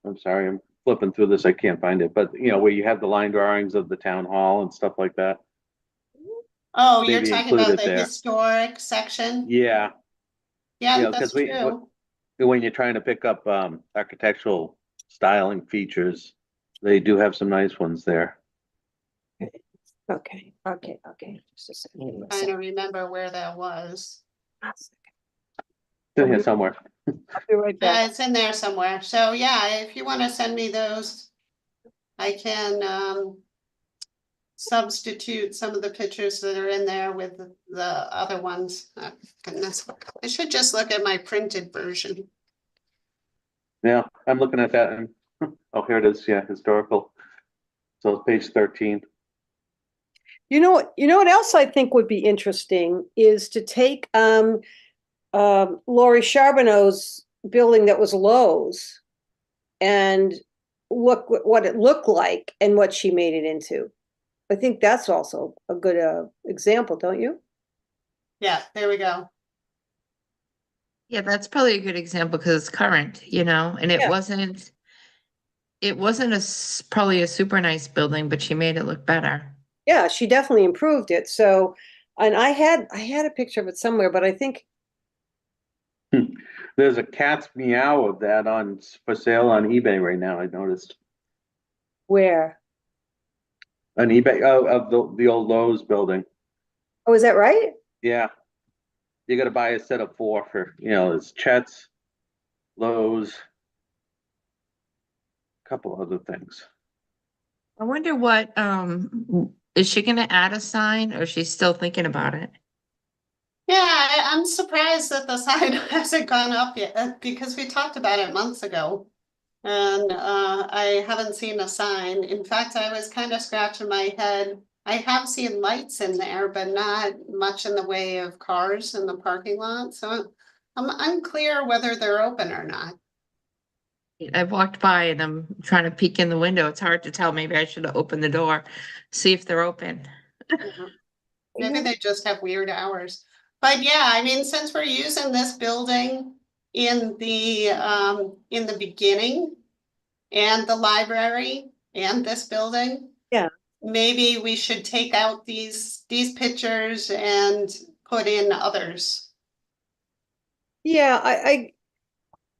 I'm sorry, I'm flipping through this. I can't find it. But you know, where you have the line drawings of the town hall and stuff like that. Oh, you're Maybe talking include about it the there. historic section? Yeah, Yeah, you know, that's 'cause we- true. when you're trying to pick up architectural styling features, they do have some nice ones there. okay. Just a second. Trying to remember where that was. It's in here somewhere. I'll be right back. It's in there somewhere. So yeah, if you want to send me those, I can substitute some of the pictures that are in there with the other ones. Oh, goodness, I should just look at my printed version. Yeah, I'm looking at that and oh, here it is. Yeah, historical. So it's page 13. You know what else I think would be interesting is to take Laurie Charbonneau's building that was Lowe's and look what it looked like and what she made it into. I think that's also a good example, don't you? Yeah, there we go. Yeah, that's probably a good example because it's current, and Yeah. it wasn't probably a super nice building, but she made it look better. Yeah, she definitely improved it. So, and I had a picture of it somewhere, but I think There's a cat's meow of that for sale on eBay right now, I noticed. where? On eBay, of the old Lowe's building. Oh, is that right? Yeah. You gotta buy a set of 4 for, it's Chet's, Lowe's, a couple other things. I wonder what, is she gonna add a sign or she's still thinking about it? Yeah, I'm surprised that the sign hasn't gone up yet because we talked about it months ago. And I haven't seen a sign. In fact, I was kind of scratching my head. I have seen lights in there, but not much in the way of cars in the parking lot. So I'm unclear whether they're open or not. I've walked by and I'm trying to peek in the window. It's hard to tell. Maybe I should have opened the door, see if they're open. Maybe they just have weird hours. But yeah, I mean, since we're using this building in the beginning and the library and this building. Yeah. Maybe we should take out these pictures and put in others. Yeah,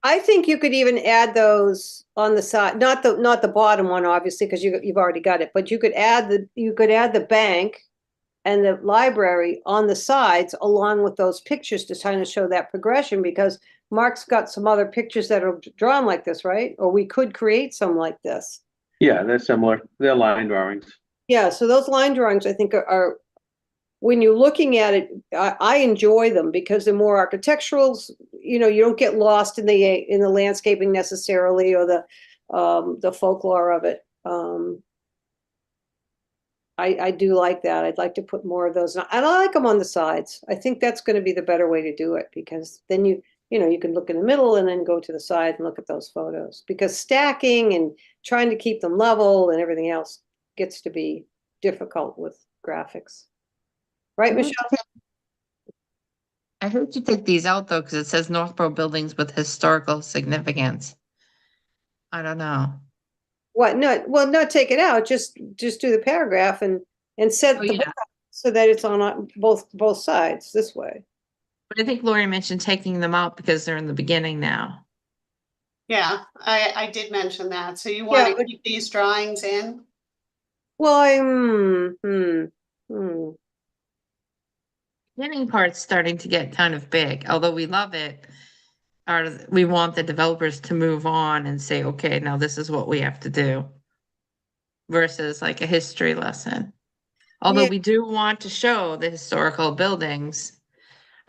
I think you could even add those on the side, not the bottom one, obviously, because you've already got it, but you could add the bank and the library on the sides along with those pictures to kind of show that progression, because Mark's got some other pictures that are drawn like this, right? Or we could create some like this. Yeah, they're similar. They're line drawings. Yeah, so those line drawings, I think, are when you're looking at it, I enjoy them because they're more architectural. You don't get lost in the landscaping necessarily, or the folklore of it. I do like that. I'd like to put more of those, and I like them on the sides. I think that's going to be the better way to do it, because then you can look in the middle and then go to the side and look at those photos, because stacking and trying to keep them level and everything else gets to be difficult with graphics. Right, Mhm. Michelle? I heard you take these out though, because it says Northborough buildings with historical significance. I don't know. What? Not take it out. Just do the paragraph and set Oh, the yeah. book up so that it's on both sides this way. But I think Lori mentioned taking them out because they're in the beginning now. Yeah, I did mention that. So you Yeah, want to but- keep these drawings in? Well, hmm. Beginning part's starting to get kind of big, although we love it. We want the developers to move on and say, okay, now this is what we have to do. Versus like a history lesson. Although Yeah. we do want to show the historical buildings.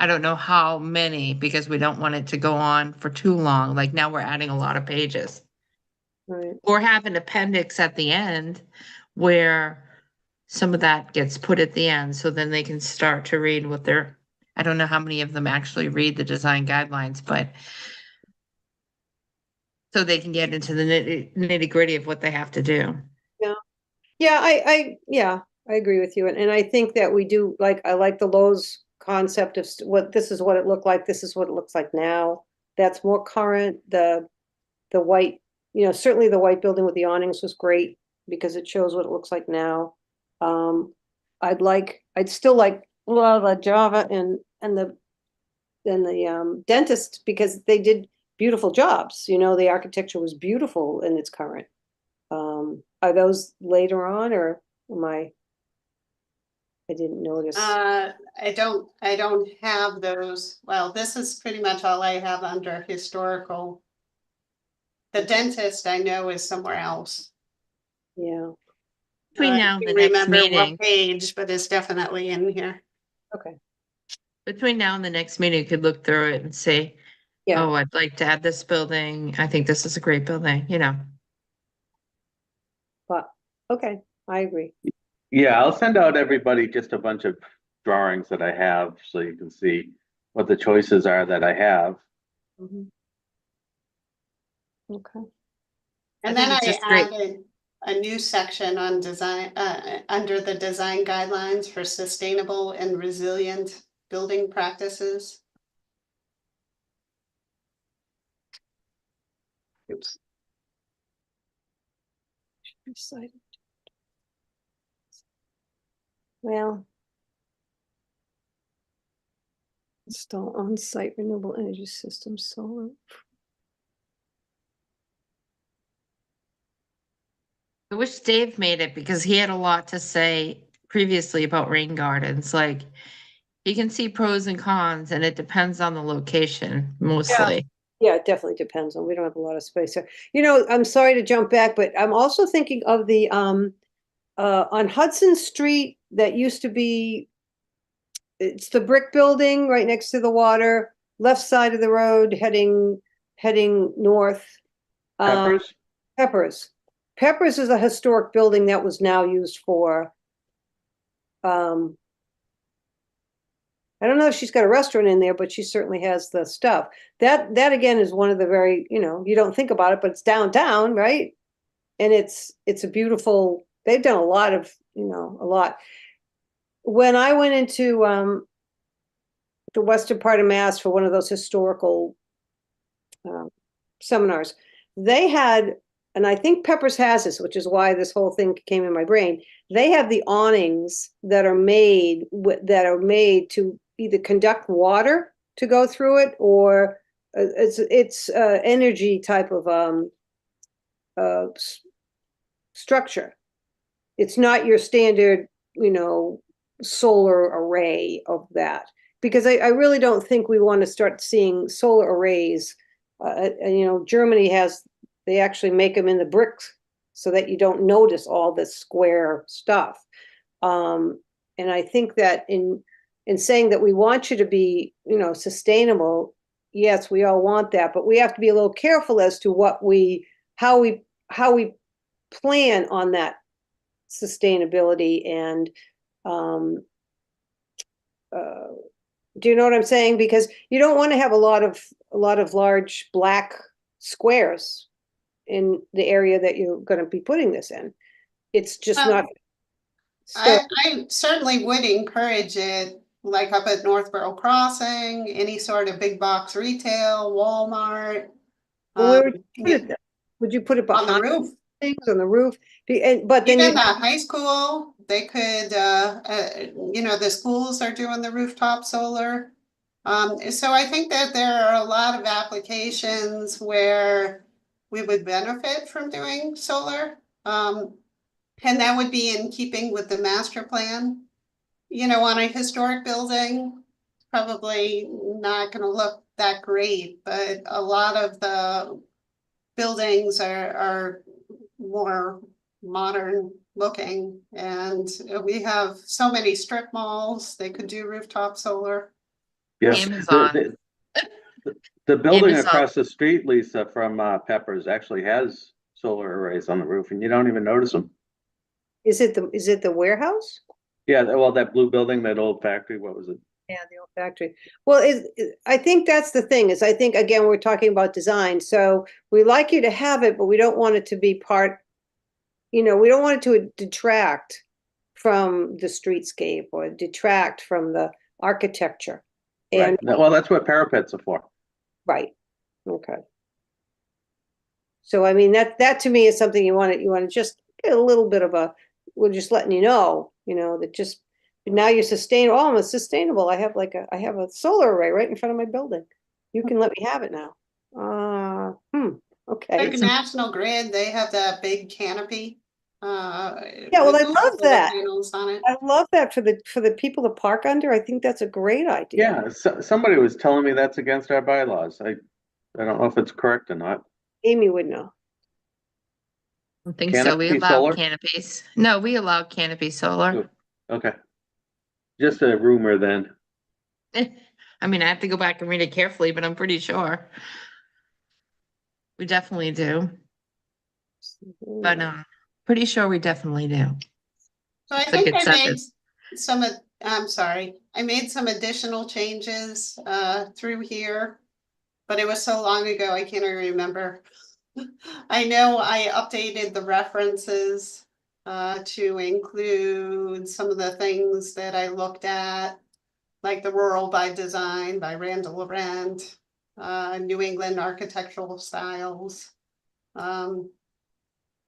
I don't know how many, because we don't want it to go on for too long. Like now we're adding a lot of pages. Right. Or have an appendix at the end where some of that gets put at the end, so then they can start to read I don't know how many of them actually read the design guidelines, but so they can get into the nitty gritty of what they have to do. Yeah, I agree with you, and I think that we do I like the Lowe's concept of what this is what it looked like. This is what it looks like now. That's more current. The white, certainly the white building with the awnings was great because it shows what it looks like now. I'd still like a lot of the Java and the dentist, because they did beautiful jobs. The architecture was beautiful in its current. Are those later on, or I didn't notice. I don't have those. Well, this is pretty much all I have under historical. The dentist I know is somewhere else. Yeah, Between now and the can't next remember what meeting, page, but it's definitely in here. okay. between now and the next meeting, you could look through it and say, Yeah, oh, I'd like to add this building. I think this is a great building, but Okay, I agree. Yeah, I'll send out everybody just a bunch of drawings that I have so you can see what the choices are that I have. Mhm. Okay. I And think then it's I just great. added a new section on design, under the design guidelines for sustainable and resilient building practices. Oops. Excited. Well. Install on-site renewable energy systems, solar. I wish Dave made it because he had a lot to say previously about rain gardens. Like, he can see pros and cons, and it depends on the location mostly. Yeah, it definitely depends on, we don't have a lot of space here. You know, I'm sorry to jump back, but I'm also thinking of the, on Hudson Street, that used to be, it's the brick building right next to the water, left side of the road, heading north. Peppers? Peppers. Peppers is a historic building that was now used for, I don't know if she's got a restaurant in there, but she certainly has the stuff. That again is one of the very, you know, you don't think about it, but it's downtown, right? And it's a beautiful, they've done a lot of, you know, a lot. When I went into the western part of Mass for one of those historical seminars, they had, and I think Peppers has this, which is why this whole thing came in my brain. They have the awnings that are made to either conduct water to go through it, or it's energy type of structure. It's not your standard, you know, solar array of that, because I really don't think we want to start seeing solar arrays. And, you know, Germany has, they actually make them in the bricks so that you don't notice all this square stuff. And I think that in saying that we want you to be, you know, sustainable, yes, we all want that, but we have to be a little careful as to how we plan on that sustainability. And um, do you know what I'm saying? Because you don't want to have a lot of large black squares in the area that you're going to be putting this in. It's just Um, not. I certainly would encourage it, like up at Northborough Crossing, any sort of big box retail, Walmart. Well, where would you put Yeah, it then? Would you put it on the behind roof. things on the roof? But then Even you, the high school, they could, you know, the schools are doing the rooftop solar. So I think that there are a lot of applications where we would benefit from doing solar. And that would be in keeping with the master plan. You know, on a historic building, probably not gonna look that great, but a lot of the buildings are more modern looking, and we have so many strip malls, they could do rooftop solar. Yes. Amazon. The building Amazon. across the street, Lisa, from Peppers actually has solar arrays on the roof and you don't even notice them. is it the warehouse? Yeah, well, that blue building, that old factory, what was it? Yeah, the old factory. Well, I think that's the thing, is I think, again, we're talking about design. So we like you to have it, but we don't want it to be part, you know, we don't want it to detract from the streetscape or detract from the architecture. Right. And, Well, that's what parapets are for. right, okay. So I mean, that to me is something you want to just get a little bit of we're just letting you know, that just, now you're sustainable. Oh, I'm sustainable. I have I have a solar array right in front of my building. You can let me have it now. Okay. Like National Grid, they have that big canopy. Yeah, well, with I the love solar that. panels on it. I love that for the people to park under. I think that's a great idea. Yeah, somebody was telling me that's against our bylaws. I don't know if it's correct or not. Amy would know. I don't think so. We Canopy allow solar? canopies. No, we allow canopy solar. Good. Okay. Just a rumor then. I mean, I have to go back and read it carefully, but I'm pretty sure. We definitely do. But Pretty sure we definitely do. So I Like think it I said made this. some, I'm sorry, I made some additional changes through here. But it was so long ago, I can't even remember. I know I updated the references to include some of the things that I looked at, like the Rural by Design by Randall Arendt, New England architectural styles.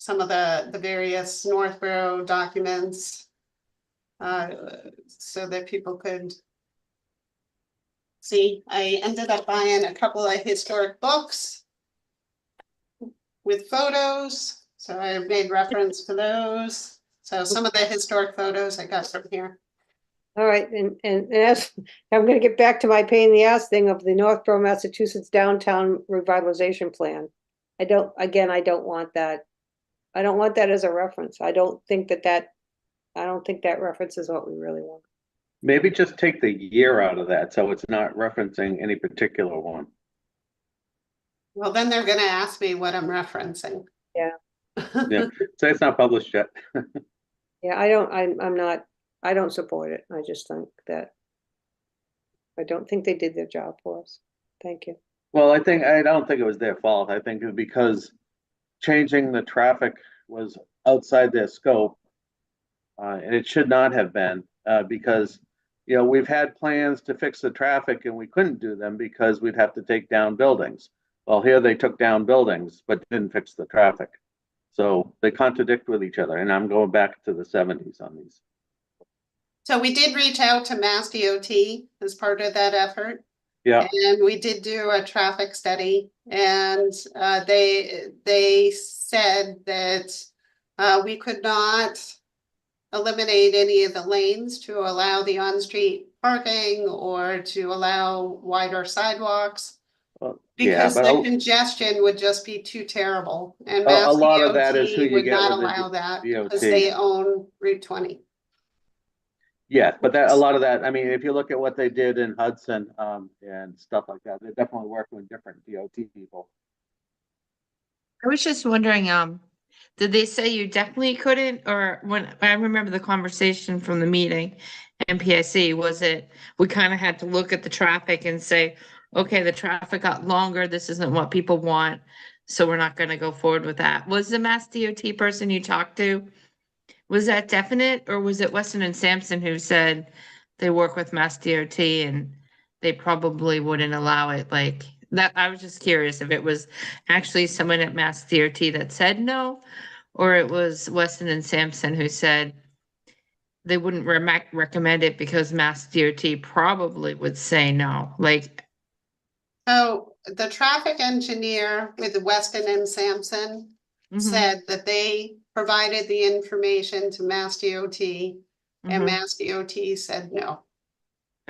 Some of the various Northborough documents, so that people could see. I ended up buying a couple of historic books with photos, so I made reference to those. So some of the historic photos I got from here. All right, and as, I'm gonna get back to my pain in the ass thing of the Northborough, Massachusetts Downtown Revitalization Plan. I don't want that. I don't want that as a reference. I don't think that reference is what we really want. Maybe just take the year out of that, so it's not referencing any particular one. Well, then they're gonna ask me what I'm referencing. Yeah. Yeah. Say it's not published yet. Yeah, I don't support it. I just think that I don't think they did their job for us. Thank you. Well, I don't think it was their fault. I think it was because changing the traffic was outside their scope. And it should not have been, because, we've had plans to fix the traffic and we couldn't do them because we'd have to take down buildings. Well, here they took down buildings, but didn't fix the traffic. So they contradict with each other, and I'm going back to the 70s on these. So we did reach out to Mass DOT as part of that effort. Yeah, And we did do a traffic study and they said that we could not eliminate any of the lanes to allow the on-street parking or to allow wider sidewalks. well, Because but the congestion would just be too terrible, and a Mass lot of that is DOT who you would get not with the allow that DOT. because they own Route 20. Yeah, but a lot of that, I mean, if you look at what they did in Hudson, and stuff like that, they're definitely working with different DOT people. I was just wondering, did they say you definitely couldn't, or when I remember the conversation from the meeting, MPIC, was it, we kind of had to look at the traffic and say, okay, the traffic got longer, this isn't what people want, so we're not gonna go forward with that. Was the Mass DOT person you talked to, was that definite, or was it Weston and Sampson who said they work with Mass DOT and they probably wouldn't allow it, like, that, I was just curious if it was actually someone at Mass DOT that said no, or it was Weston and Sampson who said they wouldn't recommend it because Mass DOT probably would say no, like, So the traffic engineer with Weston and Sampson mhm, said that they provided the information to Mass DOT and mhm, Mass DOT said no.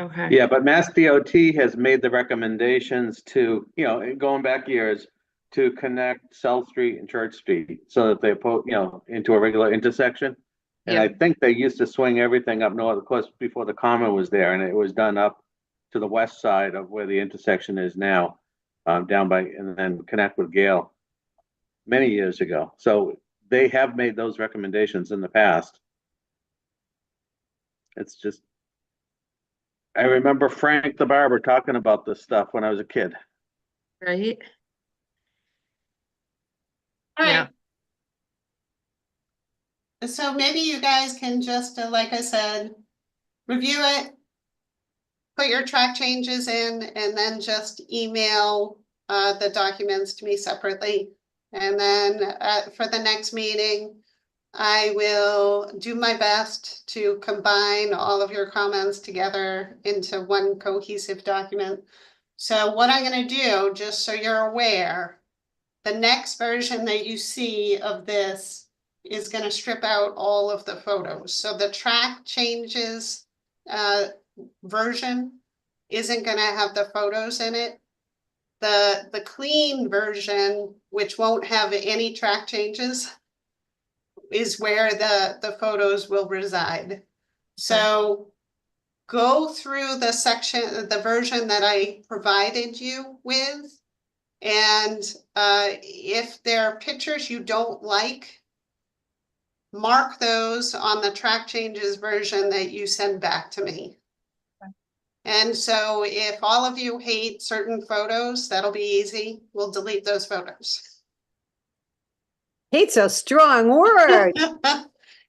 okay. Yeah, but Mass DOT has made the recommendations to, going back years, to connect South Street and Church Street so that they put, into a regular intersection. And I Yeah. think they used to swing everything up north, of course, before the common was there, and it was done up to the west side of where the intersection is now, down by, and then connect with Gale many years ago. So they have made those recommendations in the past. It's just, I remember Frank the barber talking about this stuff when I was a kid. Right? All Yeah. right. So maybe you guys can just, like I said, review it, put your track changes in, and then just email the documents to me separately. And then for the next meeting, I will do my best to combine all of your comments together into one cohesive document. So what I'm going to do, just so you're aware, the next version that you see of this is going to strip out all of the photos. So the track changes version isn't going to have the photos in it. The clean version, which won't have any track changes, is where the photos will reside. So go through the section, the version that I provided you with. And if there are pictures you don't like, mark those on the track changes version that you send back to me. And so if all of you hate certain photos, that'll be easy. We'll delete those photos. Hate's a strong word.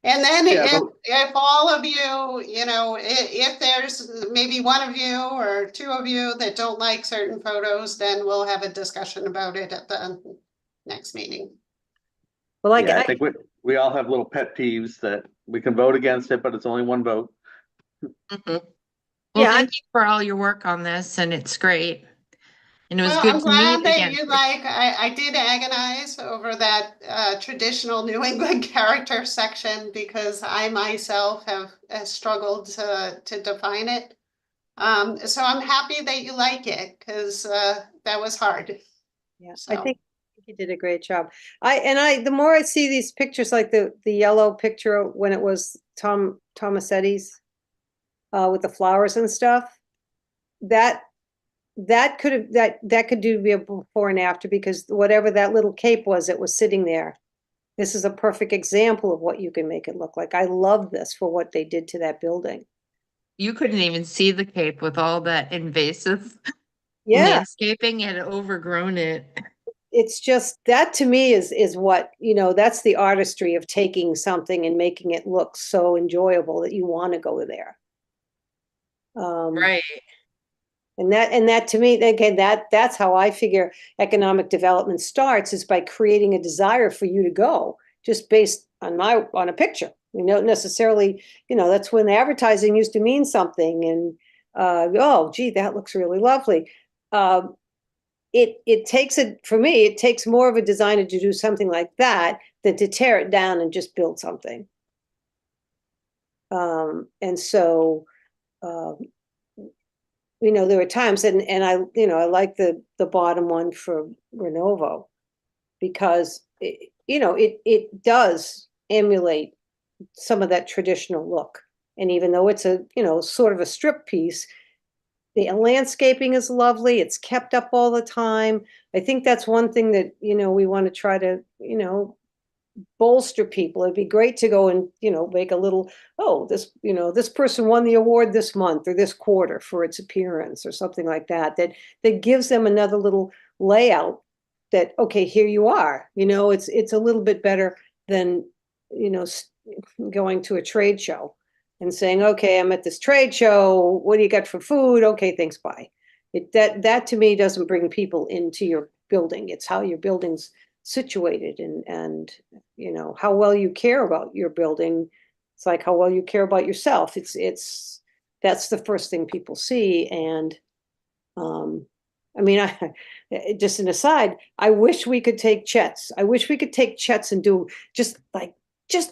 And then Yeah, if all of you, you know, if there's maybe one of you or two of you that don't like certain photos, then we'll have a discussion about it at the next meeting. Well, like, Yeah, I think we all have little pet peeves that we can vote against it, but it's only one vote. Mhm. Well, Yeah, thank you for all your work on this, and it's great. And it was Well, good I'm to meet glad that again. you like, I did agonize over that traditional New England character section because I myself have struggled to define it. So I'm happy that you like it because that was hard. yeah, I So. think you did a great job. The more I see these pictures, like the yellow picture when it was Tomasetti's, with the flowers and stuff, that could be a before and after, because whatever that little cape was, it was sitting there. This is a perfect example of what you can make it look like. I love this for what they did to that building. You couldn't even see the cape with all that invasive Yeah, landscaping had overgrown it. it's just that to me is what, that's the artistry of taking something and making it look so enjoyable that you want to go there. Right. And that to me, again, that's how I figure economic development starts, is by creating a desire for you to go, just based on a picture. You don't necessarily, that's when advertising used to mean something, and oh, gee, that looks really lovely. It takes it takes more of a designer to do something like that than to tear it down and just build something. And so, there were times, and I like the bottom one for Renovo, because it does emulate some of that traditional look. And even though it's a, sort of a strip piece, the landscaping is lovely. It's kept up all the time. I think that's one thing that, we want to try to, bolster people. It'd be great to go and, make a little, oh, this person won the award this month or this quarter for its appearance, or something like that, that gives them another little layout that, okay, here you are. It's a little bit better than, going to a trade show and saying, okay, I'm at this trade show. What do you got for food? Okay, thanks, bye. That to me doesn't bring people into your building. It's how your building's situated, and how well you care about your building. It's like how well you care about yourself. It's that's the first thing people see. And I mean, just an aside, I wish we could take Chet's. I wish we could take Chet's and do just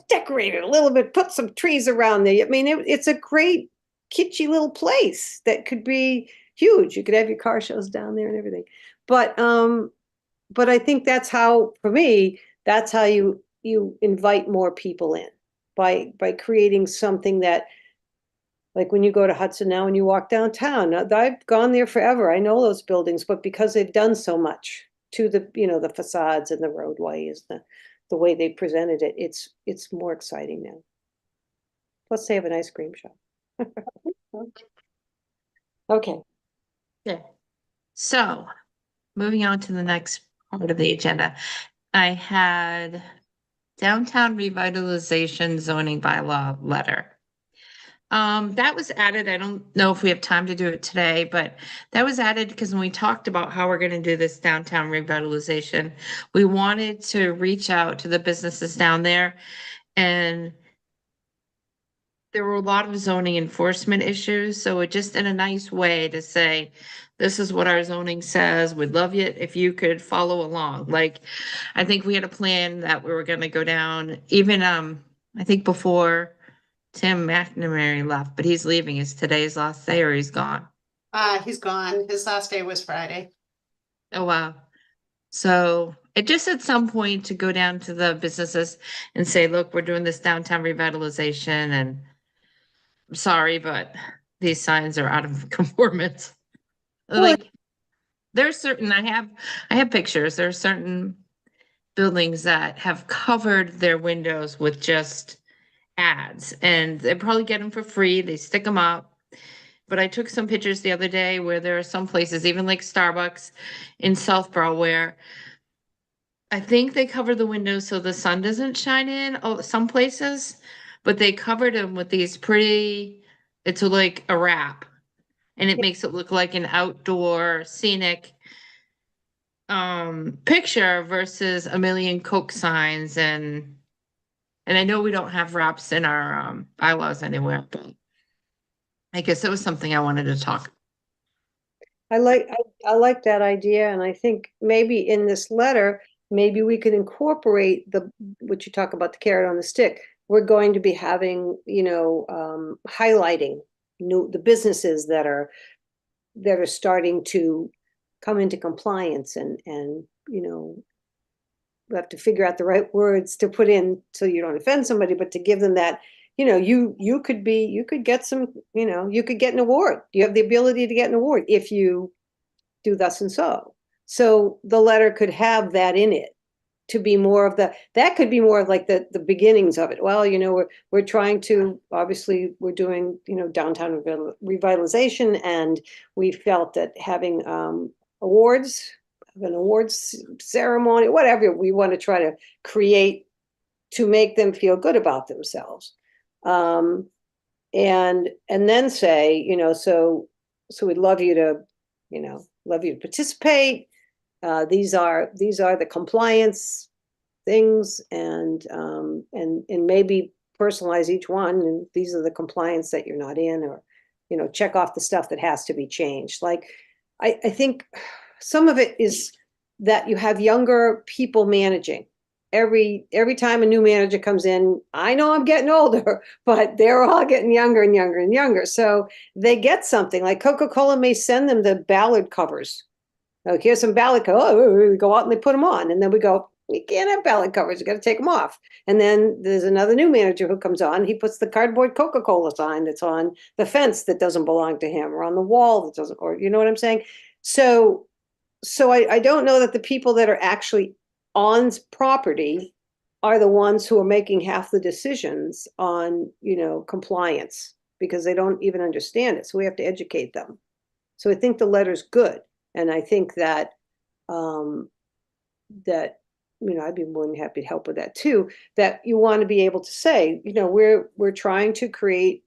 decorate it a little bit, put some trees around there. I mean, it's a great kitschy little place that could be huge. You could have your car shows down there and everything. But I think that's how, for me, that's how you invite more people in, by creating something that, like when you go to Hudson now and you walk downtown. I've gone there forever. I know those buildings, but because they've done so much to the, the facades and the roadways, the way they presented it, it's more exciting now. Plus they have an ice cream shop. Okay. Yeah. So, moving on to the next part of the agenda, I had downtown revitalization zoning bylaw letter. That was added. I don't know if we have time to do it today, but that was added because when we talked about how we're going to do this downtown revitalization, we wanted to reach out to the businesses down there, and there were a lot of zoning enforcement issues. So it just in a nice way to say, this is what our zoning says. We'd love you if you could follow along. Like, I think we had a plan that we were going to go down, even, I think before Tim McNamara left, but he's leaving. Is today's last day or he's gone? He's gone. His last day was Friday. Oh, wow. So it just at some point to go down to the businesses and say, look, we're doing this downtown revitalization, and I'm sorry, but these signs are out of conformance. Well, Like, there's certain, I have pictures. There are certain buildings that have covered their windows with just ads, and they probably get them for free. They stick them up. But I took some pictures the other day where there are some places, even like Starbucks in Southborough, where I think they cover the windows so the sun doesn't shine in. Oh, some places, but they covered them with these pretty, it's like a wrap, and it makes it look like an outdoor scenic picture versus a million Coke signs. And I know we don't have wraps in our bylaws anywhere, but I guess it was something I wanted to talk. I like that idea, and I think maybe in this letter, maybe we could incorporate what you talk about, the carrot on the stick. We're going to be having, highlighting the businesses that are starting to come into compliance, and we have to figure out the right words to put in so you don't offend somebody, but to give them that, you could get some, you could get an award. You have the ability to get an award if you do thus and so. So the letter could have that in it, to be more of that could be more of like the beginnings of it. Well, we're trying to, obviously we're doing, downtown revitalization, and we felt that having awards, an awards ceremony, whatever we want to try to create to make them feel good about themselves. And then say, so we'd love you to, participate. These are the compliance things, and maybe personalize each one. And these are the compliance that you're not in, or, check off the stuff that has to be changed. Like, I think some of it is that you have younger people managing. Every time a new manager comes in, I know I'm getting older, but they're all getting younger and younger and younger. So they get something like Coca-Cola may send them the ballad covers. Like, here's some ballad covers. Oh, we go out and they put them on. And then we go, we can't have ballad covers. We got to take them off. And then there's another new manager who comes on. He puts the cardboard Coca-Cola sign that's on the fence that doesn't belong to him, or on the wall that doesn't, or you know what I'm saying? So I don't know that the people that are actually on property are the ones who are making half the decisions on, compliance, because they don't even understand it. So we have to educate them. So I think the letter's good. And I think that, I'd be more than happy to help with that too, that you want to be able to say, we're trying to create,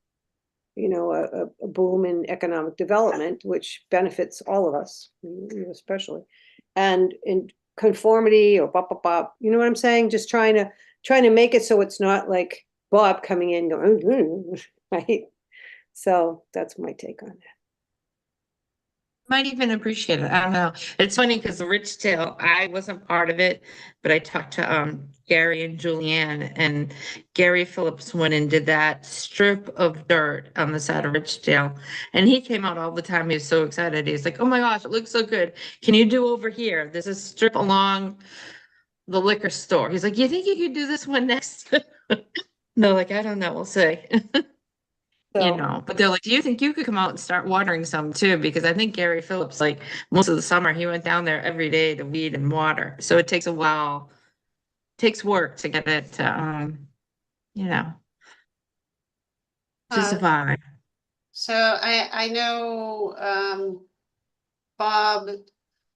a boom in economic development, which benefits all of us, you especially, and in conformity, or bop, you know what I'm saying? Just trying to make it so it's not like Bob coming in going, right? So that's my take on that. Might even appreciate it. I don't know. It's funny because the Ridgedale, I wasn't part of it, but I talked to Gary and Julianne, and Gary Phillips went and did that strip of dirt on the side of Ridgedale. And he came out all the time. He was so excited. He's like, oh my gosh, it looks so good. Can you do over here? There's a strip along the liquor store. He's like, you think you could do this one next? No, like, I don't know. We'll see. So, But they're like, do you think you could come out and start watering some too? Because I think Gary Phillips, like most of the summer, he went down there every day to weed and water. So it takes a while, takes work to get it to, to Uh, survive. So I know Bob,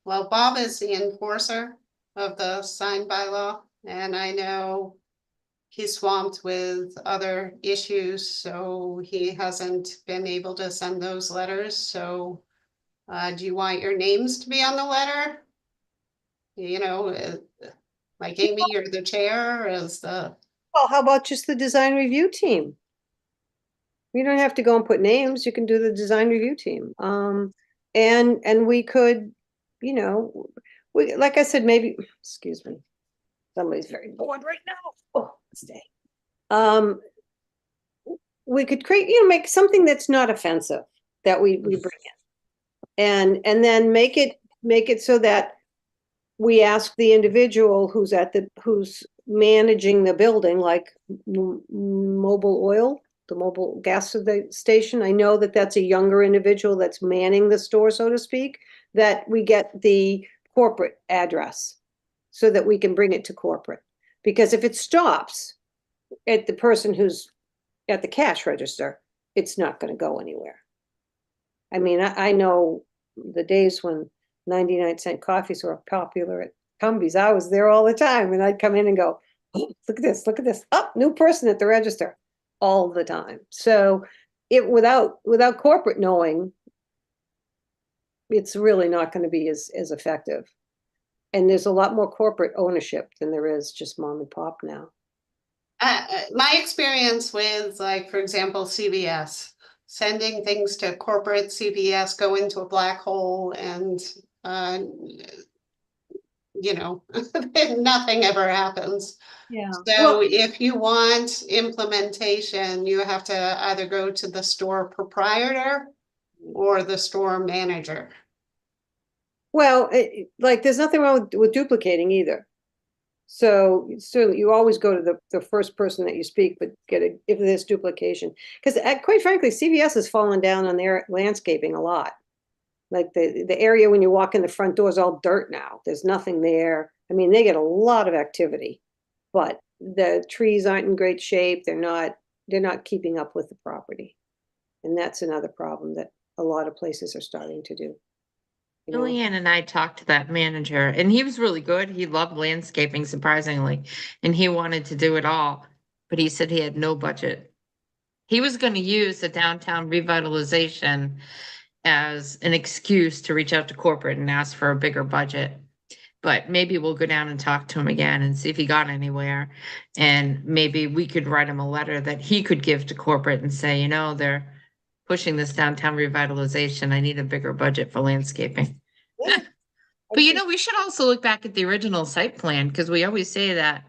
well, Bob is the enforcer of the sign bylaw, and I know he's swamped with other issues, so he hasn't been able to send those letters. So do you want your names to be on the letter? Like Amy, you're the chair, as the, well, how about just the design review team? You don't have to go and put names. You can do the design review team. And we could, like I said, maybe, excuse me, somebody's very bored right now. Oh, stay. We could create, make something that's not offensive that we bring in, and then make it so that we ask the individual who's managing the building, like Mobile Oil, the mobile gas station. I know that that's a younger individual that's manning the store, so to speak, that we get the corporate address. so that we can bring it to corporate. Because if it stops at the person who's at the cash register, it's not gonna go anywhere. I mean, I know the days when 99-cent coffees were popular at Cumbies, I was there all the time, and I'd come in and go, oh, look at this, oh, new person at the register, all the time. So it, without corporate knowing, it's really not gonna be as effective. And there's a lot more corporate ownership than there is just mom and pop now. My experience with, like, for example, CVS, sending things to corporate CVS go into a black hole and, you know, nothing ever happens. Yeah. So if you want implementation, you have to either go to the store proprietor or the store manager. Well, like, there's nothing wrong with duplicating either. So you always go to the first person that you speak, but if there's duplication. Because quite frankly, CVS has fallen down on their landscaping a lot. Like the area when you walk in the front door is all dirt now. There's nothing there. I mean, they get a lot of activity, but the trees aren't in great shape. They're not keeping up with the property. And that's another problem that a lot of places are starting to do. You know? Julianne and I talked to that manager, and he was really good. He loved landscaping, surprisingly, and he wanted to do it all, but he said he had no budget. He was going to use the downtown revitalization as an excuse to reach out to corporate and ask for a bigger budget. But maybe we'll go down and talk to him again and see if he got anywhere. And maybe we could write him a letter that he could give to corporate and say, you know, they're pushing this downtown revitalization. I need a bigger budget for landscaping. Yeah. But you know, we should also look back at the original site plan, because we always say that,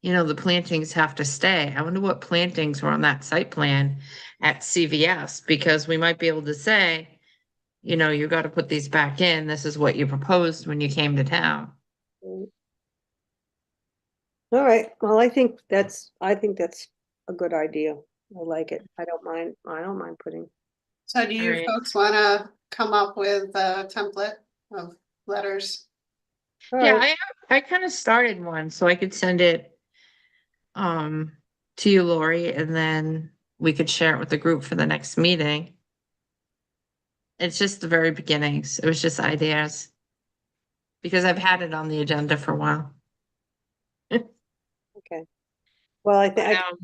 you know, the plantings have to stay. I wonder what plantings were on that site plan at CVS, because we might be able to say, you know, you got to put these back in. This is what you proposed when you came to town. All right. Well, I think that's a good idea. I like it. I don't mind putting. So do you Alright. folks want to come up with a template of letters? All Yeah, right. I kind of started one, so I could send it to you, Lori, and then we could share it with the group for the next meeting. It's just the very beginnings. It was just ideas. Because I've had it on the agenda for a while. Okay. Well, I think Um,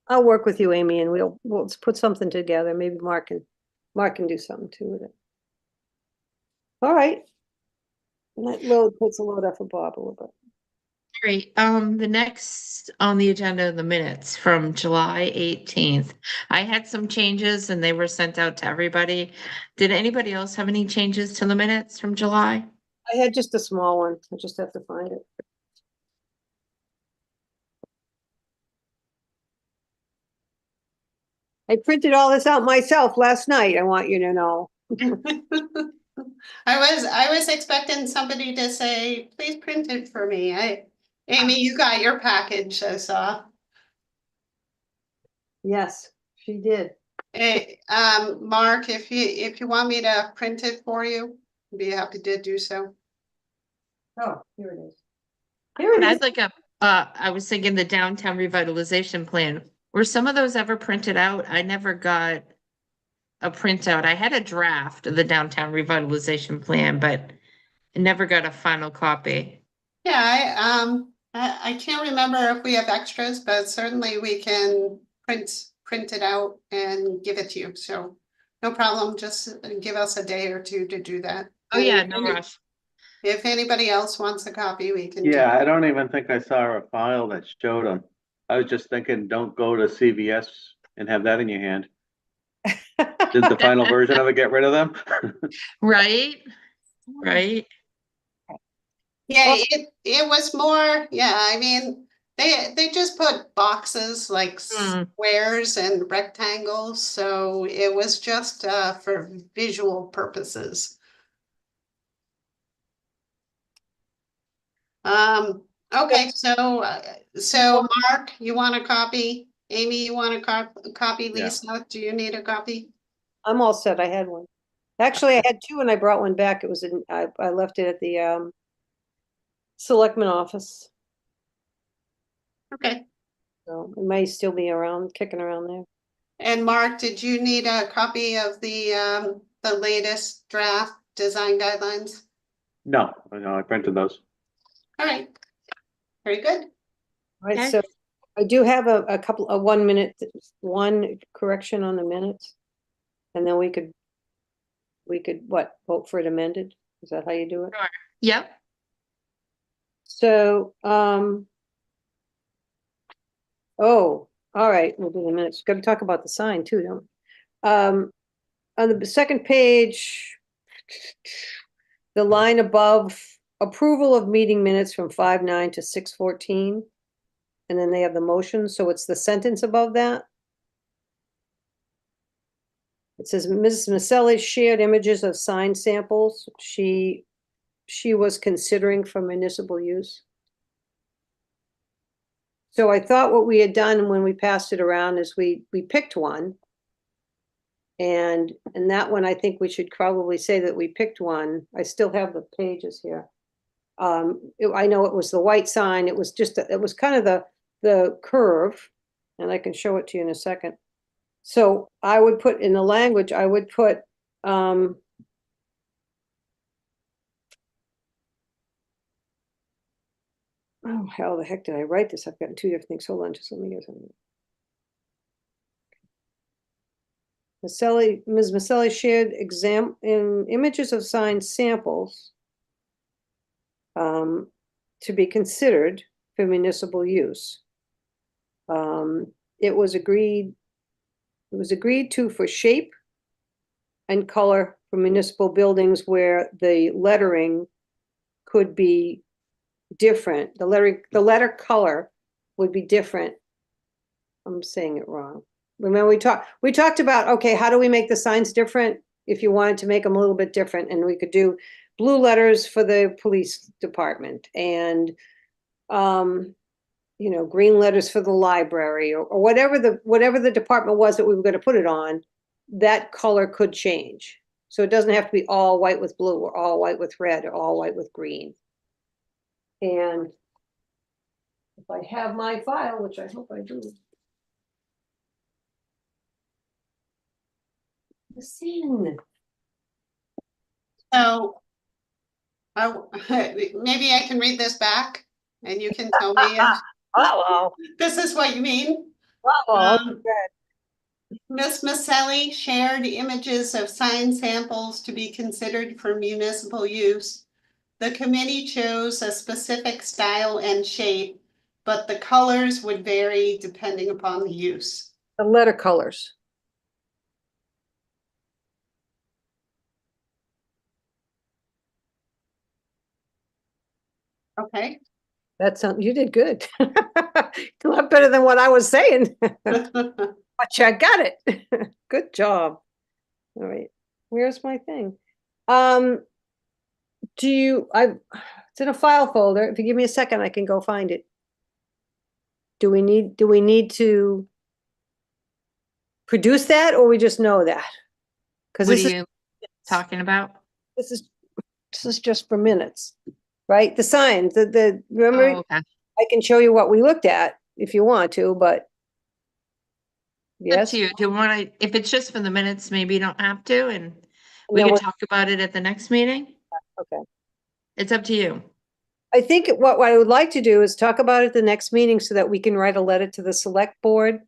I'll work with you, Amy, and we'll put something together. Maybe Mark can do something too with it. All right. And that load puts a load off of Bob a little bit. Great. The next on the agenda, the minutes from July 18th. I had some changes and they were sent out to everybody. Did anybody else have any changes to the minutes from July? I had just a small one. I just have to find it. I printed all this out myself last night, I want you to know. I was expecting somebody to say, please print it for me. Amy, you got your package, I saw. Yes, she did. Mark, if you want me to print it for you, I'd be happy to do so. Oh, here it is. Here it And is. I'd like I was thinking the downtown revitalization plan. Were some of those ever printed out? I never got a printout. I had a draft of the downtown revitalization plan, but I never got a final copy. Yeah, I can't remember if we have extras, but certainly we can print it out and give it to you. So no problem. Just give us a day or two to do that. Oh yeah, And no rush. If anybody else wants a copy, we can. do Yeah, it. I don't even think I saw a file that showed them. I was just thinking, don't go to CVS and have that in your hand. Did the final version of it get rid of them? Right? Right? Yeah, it was more, yeah, I mean, they just put boxes like squares and rectangles, so it was just for visual purposes. Okay, so Mark, you want a copy? Amy, you want a copy? Yeah. Lisa, do you need a copy? I'm all set. I had one. Actually, I had two and I brought one back. It was I left it at the Selectman office, Okay. so it may still be around, kicking around there. And Mark, did you need a copy of the latest draft design guidelines? No, I printed those. All right. Very good. All right, Okay. so I do have a couple, a 1 minute, one correction on the minutes. And then we could what, vote for it amended? Is that how you do it? Yep. So, oh, all right, we'll do the minutes. Got to talk about the sign too, don't we? On the second page, the line above, approval of meeting minutes from 5/9 to 6/14. And then they have the motion, so it's the sentence above that. It says Mrs. Maselli shared images of sign samples she was considering for municipal use. So I thought what we had done when we passed it around is we picked one. And that one, I think we should probably say that we picked one. I still have the pages here. I know it was the white sign. It was just, it was kind of the curve, and I can show it to you in a second. So I would put in the language, I would put, oh, how the heck did I write this? I've got two different things. Hold on, just let me get something. Ms. Maselli shared images of sign samples to be considered for municipal use. It was agreed to for shape and color for municipal buildings where the lettering could be different. The letter color would be different. I'm saying it wrong. Remember, we talked about, okay, how do we make the signs different? If you wanted to make them a little bit different, and we could do blue letters for the police department and, green letters for the library or whatever the department was that we were going to put it on, that color could change. So it doesn't have to be all white with blue or all white with red or all white with green. And if I have my file, which I hope I do. The scene. So maybe I can read this back and you can tell me if Uh-oh. this is what you mean. Uh-oh. Ms. Maselli shared images of sign samples to be considered for municipal use. The committee chose a specific style and shape, but the colors would vary depending upon the use. The letter colors. Okay. That sounds, you did good. A lot better than what I was saying. But you got it. Good job. All right. Where's my thing? It's in a file folder. If you give me a second, I can go find it. Do we need to produce that, or we just know that? Because What this are is, you talking about? this is just for minutes, right? The signs, remember, Oh, okay. I can show you what we looked at if you want to, but It's up yes. to you. Do you want to, if it's just for the minutes, maybe you don't have to, and we then could we'll- talk about it at the next meeting? Okay. It's up to you. I think what I would like to do is talk about it at the next meeting so that we can write a letter to the select board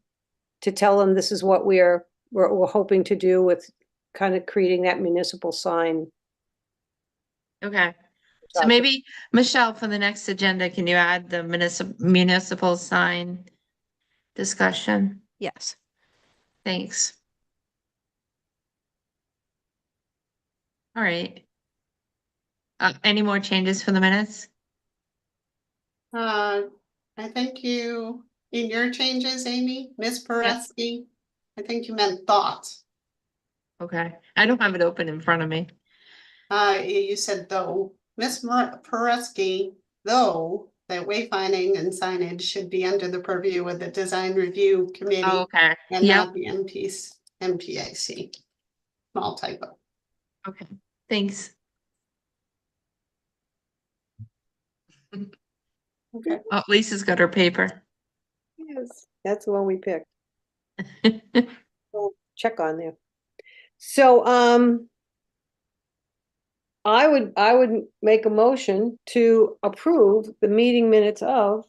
to tell them this is what we're hoping to do with kind of creating that municipal sign. Okay. So maybe, Michelle, for the next agenda, can you add the municipal sign discussion? Yes. Thanks. All right. Any more changes for the minutes? I think in your changes, Amy, Ms. Pereski, I think you meant thoughts. Okay, I don't have it open in front of me. You said though, Ms. Pereski, though, that wayfinding and signage should be under the purview of the design review committee Oh, okay, and yep, not the MPAC. Small typo. okay, thanks. Okay. Oh, Lisa's got her paper. Yes, that's the one we picked. We'll check on there. So, I would make a motion to approve the meeting minutes of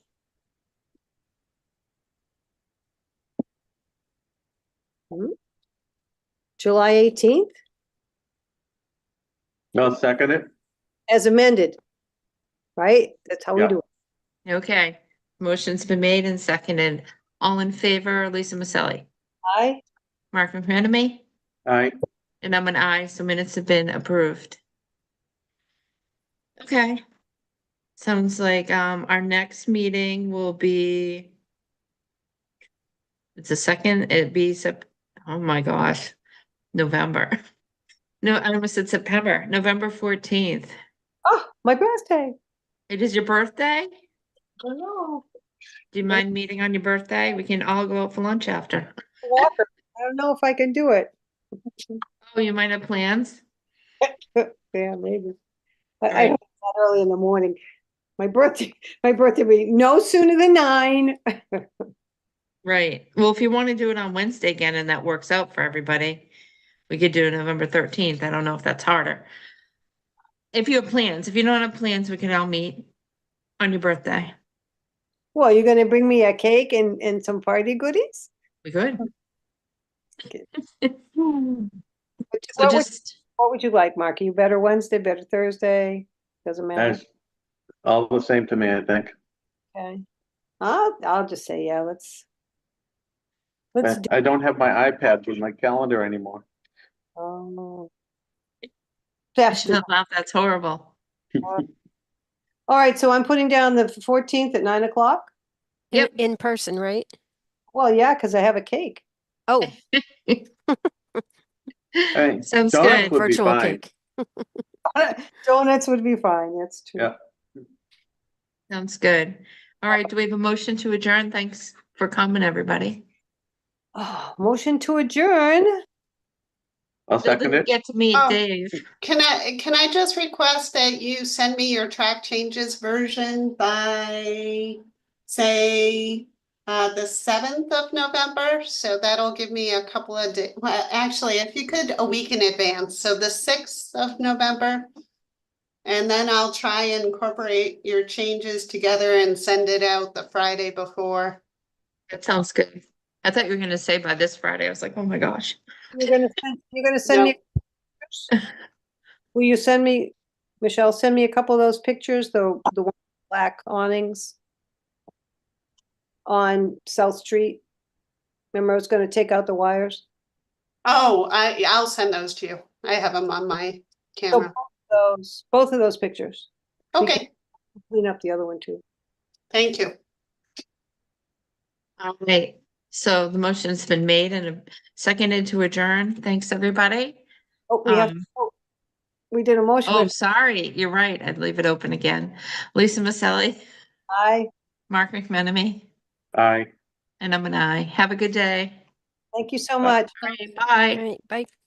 July 18th I'll second it. as amended. Right? That's how we Yeah. do it. Okay, motion's been made and seconded. All in favor, Lisa Maselli, Aye. Mark McManamy, Aye. and I'm an aye, so minutes have been approved. Okay. Sounds like, our next meeting will be. It's the second, it'd be oh my gosh, November. No, I almost said September, November 14th. Oh, my birthday. It is your birthday? I know. Do you mind meeting on your birthday? We can all go out for lunch after. Walker. I don't know if I can do it. Oh, you might have plans? Yeah, maybe. I Right. hope it's not early in the morning. My birthday will be no sooner than 9. Right. Well, if you want to do it on Wednesday again and that works out for everybody, we could do November 13th. I don't know if that's harder. If you have plans, if you don't have plans, we can all meet on your birthday. Well, you're gonna bring me a cake and some party goodies? We could. Okay. So What just, would you like, Mark? Are you better Wednesday, better Thursday? Doesn't matter. That's all the same to me, I think. Okay. I'll just say, yeah, let's do. I don't have my iPad with my calendar anymore. Oh. I That's shouldn't laugh, that's horrible. all right, so I'm putting down the 14th at 9 o'clock. Yep. In person, right? Well, yeah, because I have a cake. Oh, Hey, Sounds donuts good. would be virtual fine. cake. Donuts would be fine. That's true. Yeah. Sounds good. All right, do we have a motion to adjourn? Thanks for coming, everybody. Oh, motion to adjourn. I'll Still second didn't it. get to meet Oh. Dave. Can I just request that you send me your track changes version by, say, the 7th of November? So that'll give me a couple of days. Well, actually, if you could, a week in advance, so the 6th of November. And then I'll try and incorporate your changes together and send it out the Friday before. That sounds good. I thought you were gonna say by this Friday. I was like, oh my gosh. You're gonna send me. Will you send me, Michelle, send me a couple of those pictures, the one with black awnings on South Street? Remember, I was gonna take out the wires. Oh, I'll send those to you. I have them on my So camera. both of those pictures. Okay, Clean up the other one too. thank you. All right, so the motion's been made and seconded to adjourn. Thanks, everybody. Oh, we did a motion. Oh, sorry, you're right. I'd leave it open again. Lisa Maselli, Aye. Mark McManamy, Aye. and I'm an aye. Have a good day. Thank you so much. All right, bye. All right, bye.